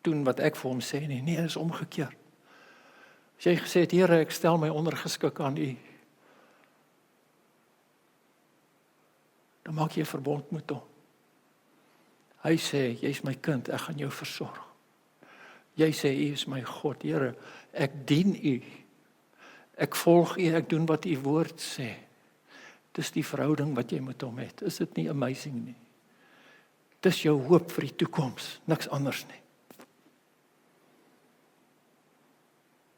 doen wat ek vir hom sê nie. Nee, dit is omgekeerd. As jy gesê het, Here, ek stel my ondergeskik aan U, dan maak jy 'n verbond met hom. Hy sê, jy is my kind, ek gaan jou versorg. Jy sê, U is my God, Here, ek dien U. Ek volg U, ek doen wat U woord sê. Dis die verhouding wat jy met hom het. Is dit nie amazing nie? Dis jou hoop vir die toekoms, niks anders nie.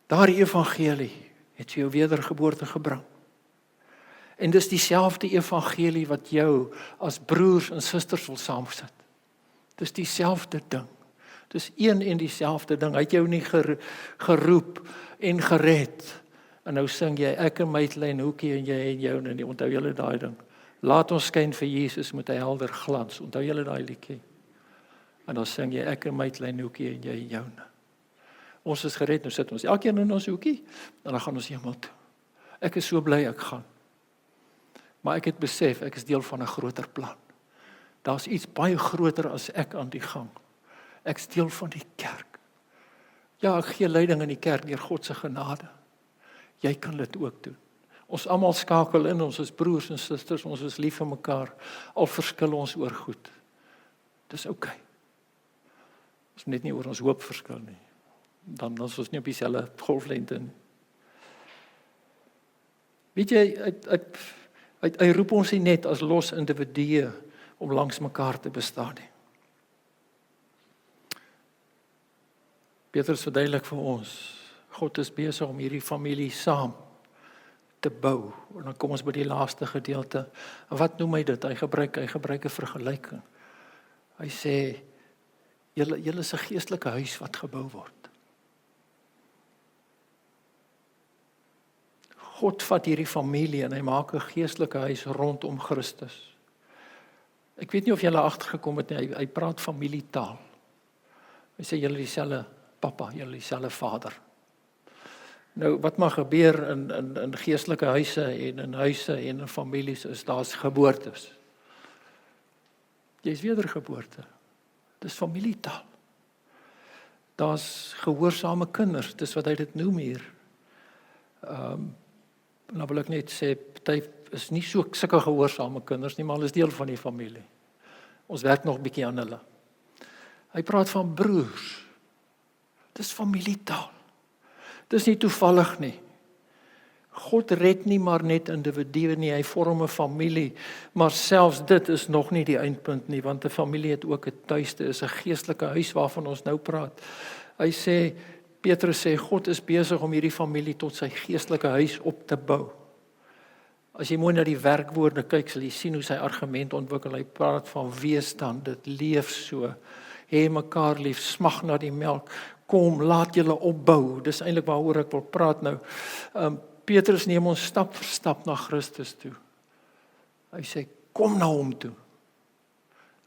Daardie evangelie het jou wedergeboorte gebring. En dis dieselfde evangelie wat jou as broers en susters wil saamsit. Dis dieselfde ding. Dis een en dieselfde ding. Hy het jou nie geroep en gered. En nou sing jy, ek en my klein hoekie en jy en jou, en onthou julle daai ding. Laat ons skyn vir Jesus met 'n helder glans. Onthou julle daai liedjie. En dan sing jy, ek en my klein hoekie en jy en jou. Ons is gered, nou sit ons elkeen in ons hoekie, en dan gaan ons hemel toe. Ek is so bly ek gaan. Maar ek het besef, ek is deel van 'n groter plan. Daar's iets baie groter as ek aan die gang. Ek is deel van die kerk. Ja, ek gee leiding in die kerk deur God se genade. Jy kan dit ook doen. Ons almal skakel in, ons is broers en susters, ons is lief vir mekaar, al verskil ons oor goed. Dis oukei. Ons moet net nie oor ons hoop verskil nie. Dan is ons nie op dieselfde golflengte nie. Weet jy, hy roep ons nie net as los individue om langs mekaar te bestaan nie. Petrus verduidelik vir ons, God is besig om hierdie familie saam te bou. En dan kom ons by die laaste gedeelte. En wat noem hy dit? Hy gebruik 'n vergelyking. Hy sê, julle is 'n geestelike huis wat gebou word. God vat hierdie familie en hy maak 'n geestelike huis rondom Christus. Ek weet nie of julle agtergekom het nie, hy praat familietaal. Hy sê julle dieselfde pappa, julle dieselfde vader. Nou wat mag gebeur in geestelike huise en in huise en in families is daar's geboortes. Jy's wedergeboorte. Dis familietaal. Daar's gehoorsame kinders, dis wat hy dit noem hier. Nou wil ek net sê, party is nie sulke gehoorsame kinders nie, maar hulle is deel van die familie. Ons werk nog 'n bietjie aan hulle. Hy praat van broers. Dis familietaal. Dis nie toevallig nie. God red nie maar net individue nie, hy vorm 'n familie, maar selfs dit is nog nie die eindpunt nie, want 'n familie het ook 'n tuiste, is 'n geestelike huis waarvan ons nou praat. Hy sê, Petrus sê, God is besig om hierdie familie tot sy geestelike huis op te bou. As jy mooi na die werkwoorde kyk, sal jy sien hoe sy argument ontwikkel. Hy praat van weerstand, dit leef so, hê mekaar lief, smag na die melk, kom, laat julle opbou. Dis eintlik waaroor ek wil praat nou. Petrus neem ons stap vir stap na Christus toe. Hy sê, kom na hom toe.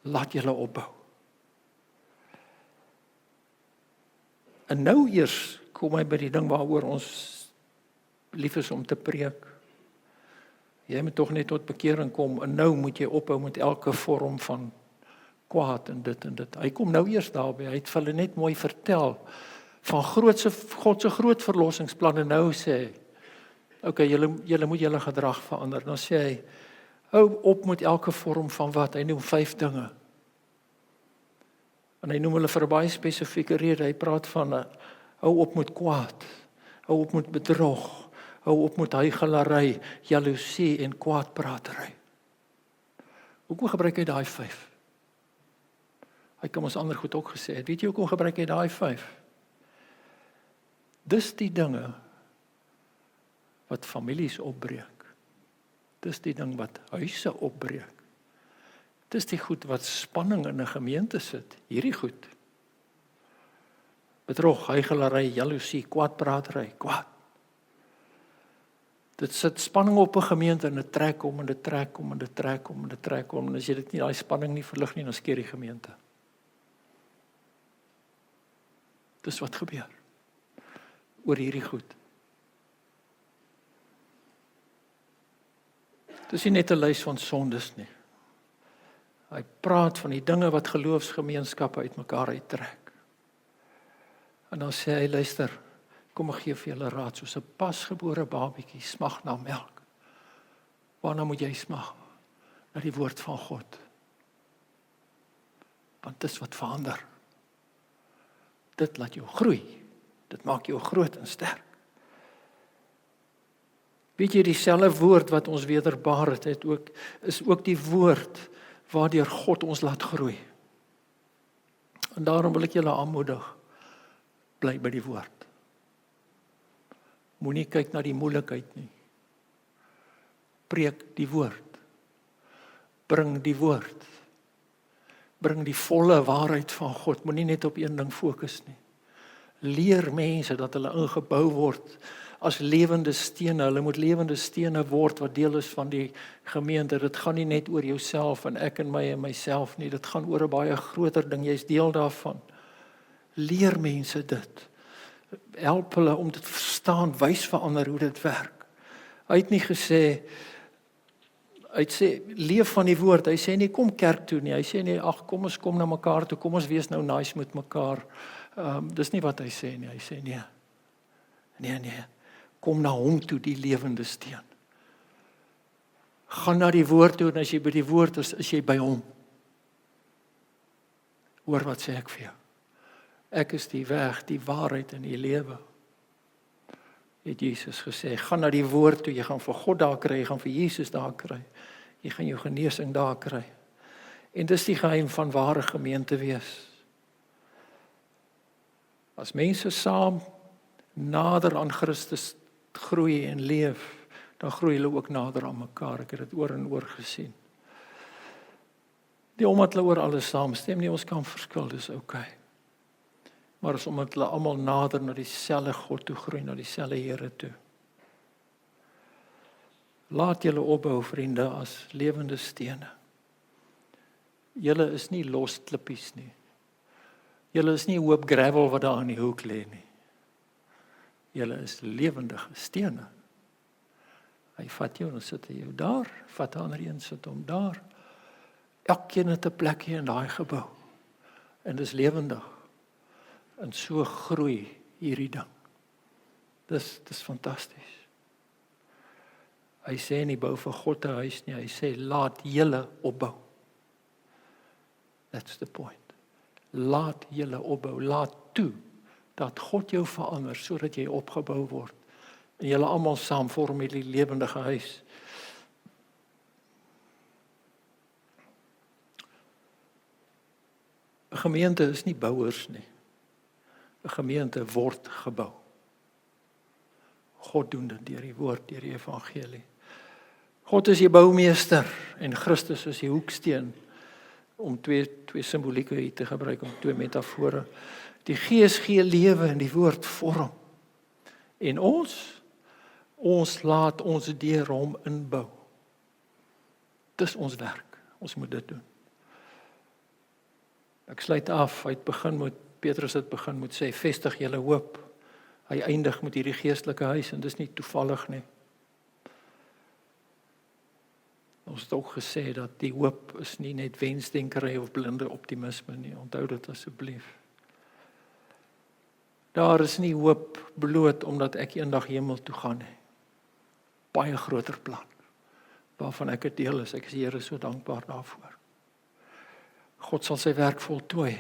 Laat julle opbou. En nou eers kom hy by die ding waaroor ons lief is om te preek. Jy moet tog net tot bekering kom en nou moet jy ophou met elke vorm van kwaad en dit en dit. Hy kom nou eers daarby. Hy het vir hulle net mooi vertel van God se groot verlossingsplanne. Nou sê hy, okay, julle moet julle gedrag verander. Dan sê hy, hou op met elke vorm van wat? Hy noem 5 dinge. En hy noem hulle vir 'n baie spesifieke rede. Hy praat van, hou op met kwaad, hou op met bedrog, hou op met huigelary, jaloesie en kwaadpratery. Hoekom gebruik hy daai 5? Hy kan ons ander goed ook gesê het. Weet jy hoekom gebruik hy daai 5? Dis die dinge wat families opbreek. Dis die ding wat huise opbreek. Dis die goed wat spanning in 'n gemeente sit. Hierdie goed. Bedrog, huigelary, jaloesie, kwaadpratery, kwaad. Dit sit spanning op 'n gemeente en dit trek om en dit trek om en dit trek om en dit trek om. En as jy dit nie, daai spanning nie verlig nie, dan skeer die gemeente. Dis wat gebeur oor hierdie goed. Dis nie net 'n lys van sondes nie. Hy praat van die dinge wat geloofsgemeenskappe uitmekaar uittrek. En dan sê hy, luister, kom ek gee vir julle raad, soos 'n pasgebore babietjie smag na melk. Waarna moet jy smag? Na die woord van God. Want dit is wat verander. Dit laat jou groei. Dit maak jou groot en sterk. Weet jy, dieselfde woord wat ons wederbaar het, is ook die woord waardeur God ons laat groei. En daarom wil ek julle aanmoedig, bly by die woord. Moenie kyk na die moeilikheid nie. Preek die woord. Bring die woord. Bring die volle waarheid van God. Moenie net op een ding fokus nie. Leer mense dat hulle ingebou word as lewende stene. Hulle moet lewende stene word wat deel is van die gemeente. Dit gaan nie net oor jouself en ek en my en myself nie. Dit gaan oor 'n baie groter ding. Jy's deel daarvan. Leer mense dit. Help hulle om dit te verstaan, wys vir ander hoe dit werk. Hy het nie gesê, hy sê, leef van die woord. Hy sê nie, kom kerk toe nie. Hy sê nie, ag, kom ons kom na mekaar toe, kom ons wees nou nice met mekaar. Dis nie wat hy sê nie. Hy sê, nee. Kom na hom toe, die lewende steen. Gaan na die woord toe, en as jy by die woord is jy by hom. Hoor wat sê ek vir jou. Ek is die weg, die waarheid en die lewe. Het Jesus gesê, gaan na die woord toe, jy gaan vir God daar kry, jy gaan vir Jesus daar kry. Jy gaan jou genesing daar kry. En dis die geheim van ware gemeente wees. As mense saam nader aan Christus groei en leef, dan groei hulle ook nader aan mekaar. Ek het dit oor en oor gesien. Nie omdat hulle oor alles saamstem nie, ons kan verskil, dis okay. Maar is omdat hulle almal nader na dieselfde God toe groei, na dieselfde Here toe. Laat julle opbou, vriende, as lewende stene. Julle is nie los klippies nie. Julle is nie 'n hoop gravel wat daar in die hoek lê nie. Julle is lewendige stene. Hy vat jou en sit jou daar, vat 'n ander een, sit hom daar. Elkeen het 'n plekjie in daai gebou. En dis lewendig. En so groei hierdie ding. Dis fantasties. Hy sê nie bou vir God 'n huis nie, hy sê laat julle opbou. That's the point. Laat julle opbou, laat toe dat God jou verander sodat jy opgebou word en julle almal saam vorm hierdie lewendige huis. ‘n Gemeente is nie bouers nie. 'n Gemeente word gebou. God doen dit deur die woord, deur die evangelie. God is die boumeester en Christus is die hoeksteen, om twee simbolieke hier te gebruik, om twee metafore. Die Gees gee lewe en die woord vorm. En ons laat ons deur hom inbou. Dis ons werk. Ons moet dit doen. Ek sluit af, Petrus het begin moet sê, vestig julle hoop. Hy eindig met hierdie geestelike huis, en dis nie toevallig nie. Ons het ook gesê dat die hoop is nie net wensdenkery of blinde optimisme nie. Onthou dit asseblief. Daar is nie hoop bloot omdat ek eendag hemel toe gaan nie. Baie groter plan, waarvan ek 'n deel is. Ek is die Here so dankbaar daarvoor. God sal sy werk voltooi.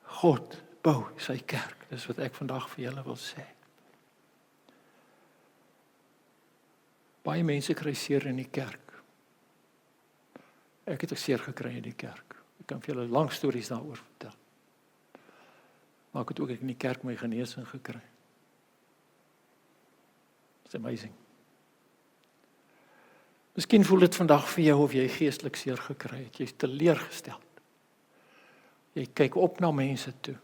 God bou sy kerk. Dis wat ek vandag vir julle wil sê. Baie mense kry seer in die kerk. Ek het 'n seer gekry in die kerk. Ek kan vir julle lang stories daaroor vertel. Maar ek het ook in die kerk my genesing gekry. It's amazing. Miskien voel dit vandag vir jou of jy geestelik seer gekry het. Jy's teleurgestel. Jy kyk op na mense toe.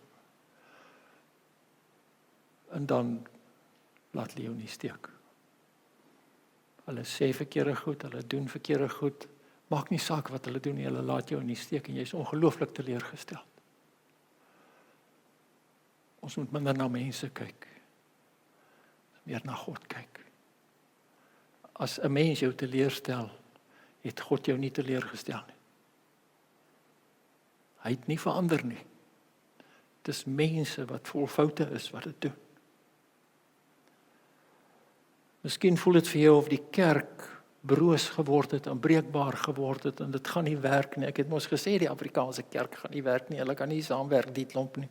En dan laat hulle jou nie steek. Hulle sê verkeerde goed, hulle doen verkeerde goed. Maak nie saak wat hulle doen nie, hulle laat jou nie steek en jy is ongelooflik teleurgestel. Ons moet minder na mense kyk. Meer na God kyk. As 'n mens jou teleurstel, het God jou nie teleurgestel nie. Hy het nie verander nie. Dis mense wat vol foute is wat dit doen. Miskien voel dit vir jou of die kerk broos geword het en breekbaar geword het en dit gaan nie werk nie. Ek het mos gesê die Afrikaanse kerk gaan nie werk nie. Hulle kan nie saamwerk die klomp nie.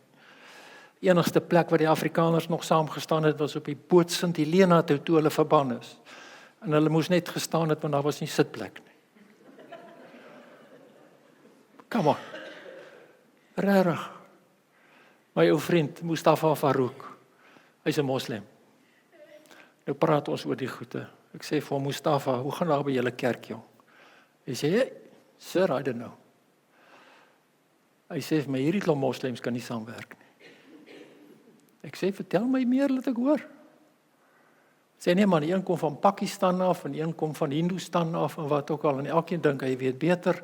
Die enigste plek waar die Afrikaners nog saam gestaan het was op die boot Sint Helena toe hulle verban is. En hulle moes net gestaan het want daar was nie sitplek nie. Come on. Regtig. My ou vriend Mustafa Farouk, hy's 'n moslim. Nou praat ons oor die goeie. Ek sê vir Mustafa, hoe gaan daar by julle kerk, jong? Hy sê, hey, sir, I don't know. Hy sê vir my, hierdie klomp moslems kan nie saamwerk nie. Ek sê, vertel my meer, laat ek hoor. Sê nee man, die een kom van Pakistan af, en die een kom van Hindustan af, en wat ook al, en elkeen dink, hy weet beter,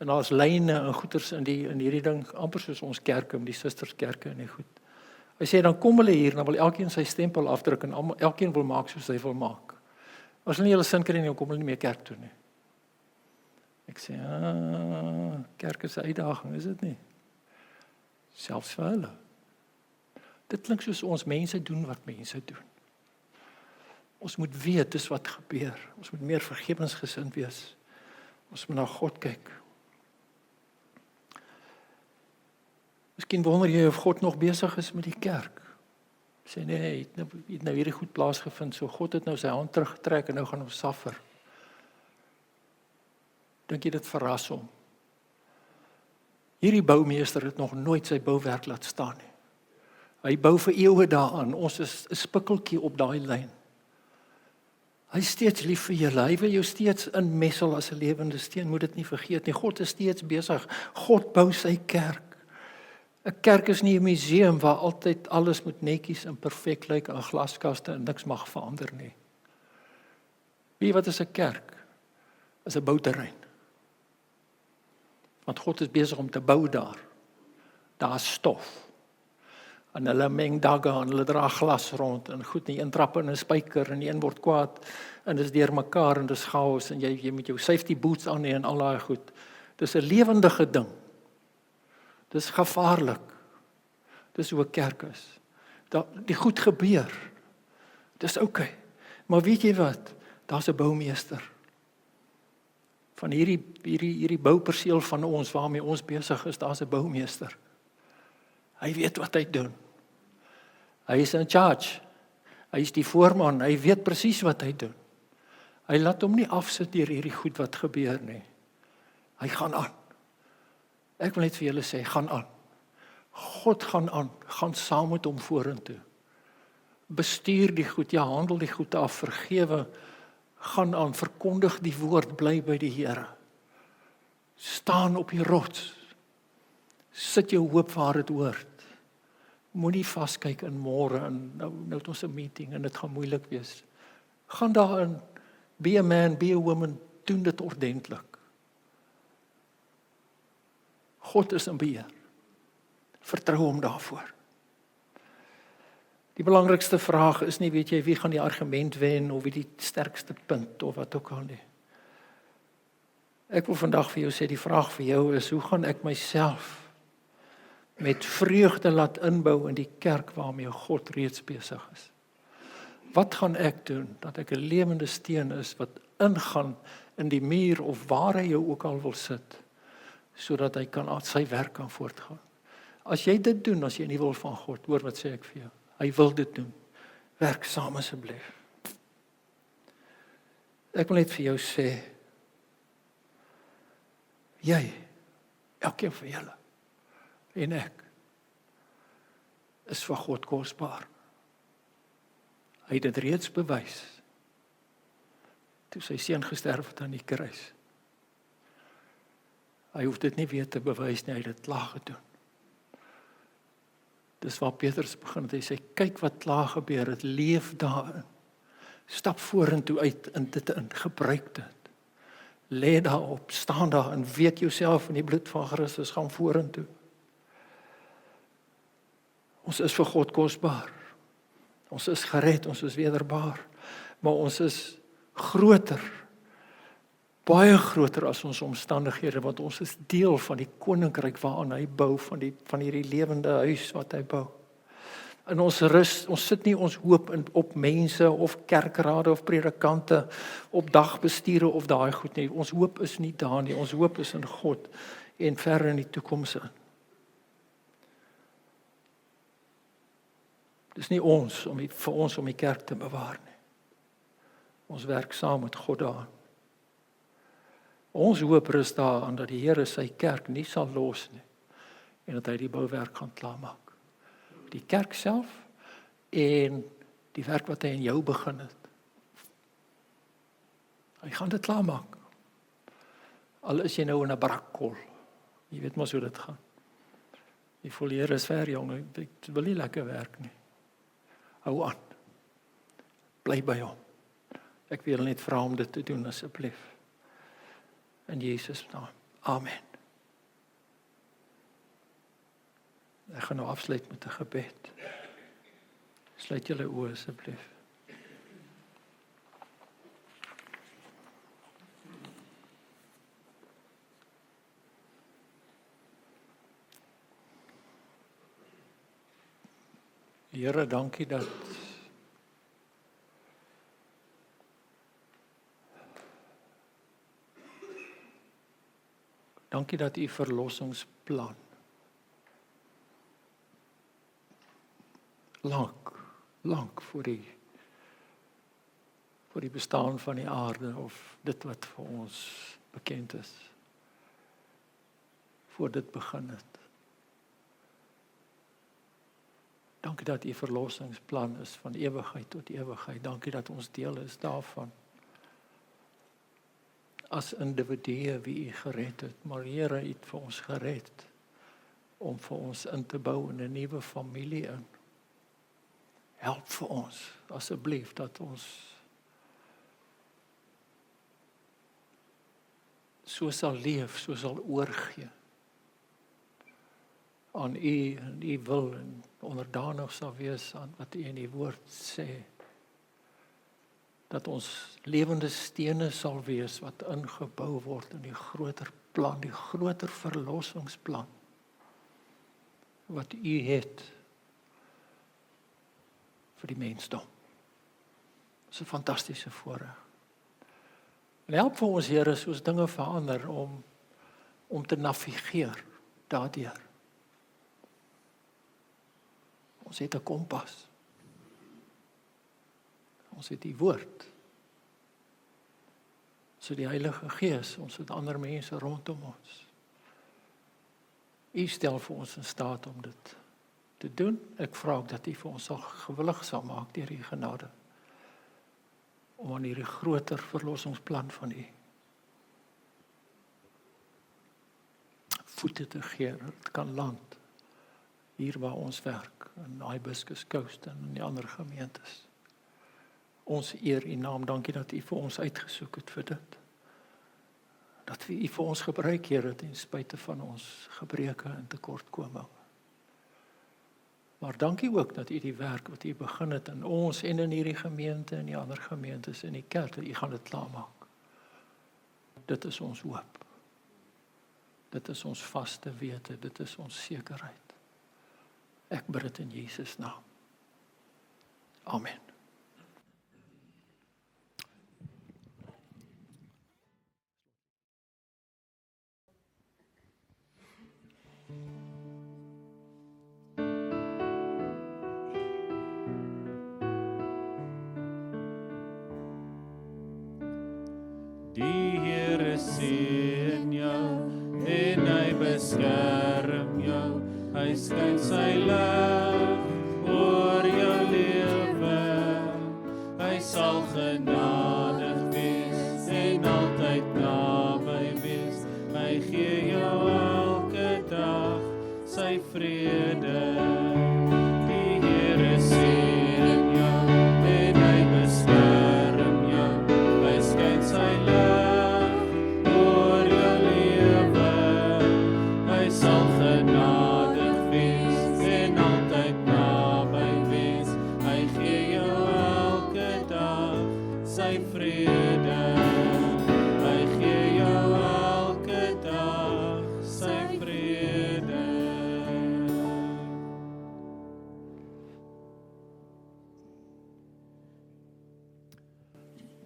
en daar's lyne en goeters in hierdie ding, amper soos ons kerke, die susterskerke en die goed. Hy sê, dan kom hulle hier, dan wil elkeen sy stempel afdruk, en elkeen wil maak soos hy wil maak. As hulle nie hulle sin kry nie, dan kom hulle nie meer kerk toe nie. Ek sê, kerk is 'n uitdaging, is dit nie? Selfs vir hulle. Dit klink soos ons mense doen wat mense doen. Ons moet weet, dis wat gebeur. Ons moet meer vergewensgesind wees. Ons moet na God kyk. Miskien wonder jy of God nog besig is met die kerk. Sê nee, het nou hierdie goed plaasgevind, so God het nou sy hand teruggetrek en nou gaan ons suffer. Dink jy dit verras hom? Hierdie boumeester het nog nooit sy bouwerk laat staan nie. Hy bou vir eeue daaraan, ons is 'n spikkeltjie op daai lyn. Hy is steeds lief vir julle, hy wil jou steeds inmessel as 'n lewende steen, moet dit nie vergeet nie. God is steeds besig, God bou sy kerk. 'n Kerk is nie 'n museum waar altyd alles moet netjies en perfek lyk in glaskaste en niks mag verander nie. Weet jy wat is 'n kerk? Is 'n bouterrein. Want God is besig om te bou daar. Daar is stof. En hulle meng dagga en hulle dra glas rond en goed, nie een trap in 'n spyker en die een word kwaad en dis deur mekaar en dis chaos en jy moet jou safety boots aan hê en al daai goed. Dis 'n lewendige ding. Dis gevaarlik. Dis hoe 'n kerk is. Die goed gebeur. Dis oukei. Maar weet jy wat? Daar's 'n boumeester. Van hierdie bouperseel van ons waarmee ons besig is, daar's 'n boumeester. Hy weet wat hy doen. Hy is in charge. Hy is die voorman. Hy weet presies wat hy doen. Hy laat hom nie afsit deur hierdie goed wat gebeur nie. Hy gaan aan. Ek wil net vir julle sê, gaan aan. God gaan aan. Gaan saam met hom vorentoe. Bestuur die goed, ja, handel die goed af, vergewe, gaan aan, verkondig die woord, bly by die Here. Staan op die rots. Sit jou hoop waar dit hoort. Moenie vaskyk in môre en nou het ons 'n meeting en dit gaan moeilik wees. Gaan daarin, be a man, be a woman, doen dit ordentlik. God is in beheer. Vertrou hom daarvoor. Die belangrikste vraag is nie, weet jy, wie gaan die argument wen of wie die sterkste punt of wat ook al nie. Ek wil vandag vir jou sê, die vraag vir jou is, hoe gaan ek myself met vreugde laat inbou in die kerk waarmee God reeds besig is? Wat gaan ek doen, dat ek 'n lewende steen is, wat ingaan in die muur, of waar hy jou ook al wil sit, sodat hy kan sy werk kan voortgaan? As jy dit doen, as jy in die wil van God, hoor wat sê ek vir jou, hy wil dit doen, werk saam asseblief. Ek wil net vir jou sê, jy, elkeen van julle, en ek, is vir God kosbaar. Hy het dit reeds bewys, toe sy seun gesterf het aan die kruis. Hy hoef dit nie weer te bewys nie, hy het dit klaar gedoen. Dis waar Petrus begin, hy sê, kyk wat klaar gebeur het, leef daarin. Stap vorentoe uit in dit in, gebruik dit. Lê daarop, staan daar en weet jouself in die bloed van Christus, gaan vorentoe. Ons is vir God kosbaar. Ons is gered, ons is wederbaar. Maar ons is groter baie groter as ons omstandighede, want ons is deel van die koninkryk waaraan hy bou, van hierdie lewende huis wat hy bou. In ons rus, ons sit nie ons hoop op mense of kerkrade of predikante, op dagbestuure of daai goed nie. Ons hoop is nie daar nie, ons hoop is in God en ver in die toekoms in. Dis nie vir ons om die kerk te bewaar nie. Ons werk saam met God daaraan. Ons hoop rus daaraan dat die Here sy kerk nie sal los nie en dat hy die bouwerk gaan klaarmaak. Die kerk self en die werk wat hy in jou begin het. Hy gaan dit klaarmaak. Al is jy nou in 'n brakkol. Jy weet mos hoe dit gaan. Die voel die Here is ver, jong, ek wil nie lekker werk nie. Hou aan. Bly by hom. Ek wil net vra om dit te doen asseblief. In Jesus naam. Amen. Ek gaan nou afsluit met 'n gebed. Sluit julle oë asseblief. Here, dankie dat u verlossingsplan lank voor die bestaan van die aarde of dit wat vir ons bekend is, voor dit begin het. Dankie dat u verlossingsplan is van ewigheid tot ewigheid. Dankie dat ons deel is daarvan. As individue wie u gered het, maar Here het vir ons gered om vir ons in te bou in 'n nuwe familie in. Help vir ons asseblief dat ons so sal leef, so sal oorgee aan u en u wil en onderdanig sal wees aan wat u in die woord sê. Dat ons lewende stene sal wees wat ingebou word in die groter plan, die groter verlossingsplan wat u het vir die mensdom. Dis 'n fantastiese voorreg. En help vir ons, Here, soos dinge verander om te navigeer daardeur. Ons het 'n kompas. Ons het die woord. So die Heilige Gees, ons het ander mense rondom ons. U stel vir ons in staat om dit te doen. Ek vra ook dat u vir ons sal gewillig sal maak deur u genade. Om aan hierdie groter verlossingsplan van u voete te gee, dat het kan land. Hier waar ons werk, in Hibiscus Coast en in die ander gemeentes. Ons eer u naam, dankie dat u vir ons uitgesoek het vir dit. Dat u vir ons gebruik, Here, ten spyte van ons gebreke en tekortkominge. Maar dankie ook dat u die werk wat u begin het in ons en in hierdie gemeente en die ander gemeentes en die kerk, u gaan dit klaarmaak. Dit is ons hoop. Dit is ons vaste wete, dit is ons sekerheid. Ek bid dit in Jesus naam. Amen. Die Here seën jou en hy beskerm jou. Hy skyn sy lig oor jou lewe. Hy sal genadig wees en altyd naby wees. Hy gee jou elke dag sy vrede. Die Here seën jou en hy beskerm jou. Hy skyn sy lig oor jou lewe. Hy sal genadig wees en altyd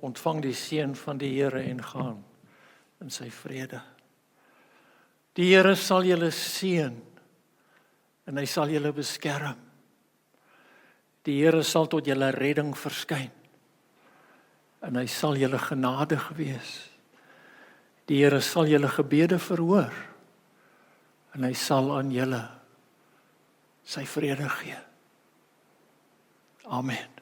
ontvang die seën van die Here en gaan in sy vrede. Die Here sal julle seën en hy sal julle beskerm. Die Here sal tot julle redding verskyn en hy sal julle genadig wees. Die Here sal julle gebede verhoor en hy sal aan julle sy vrede gee. Amen.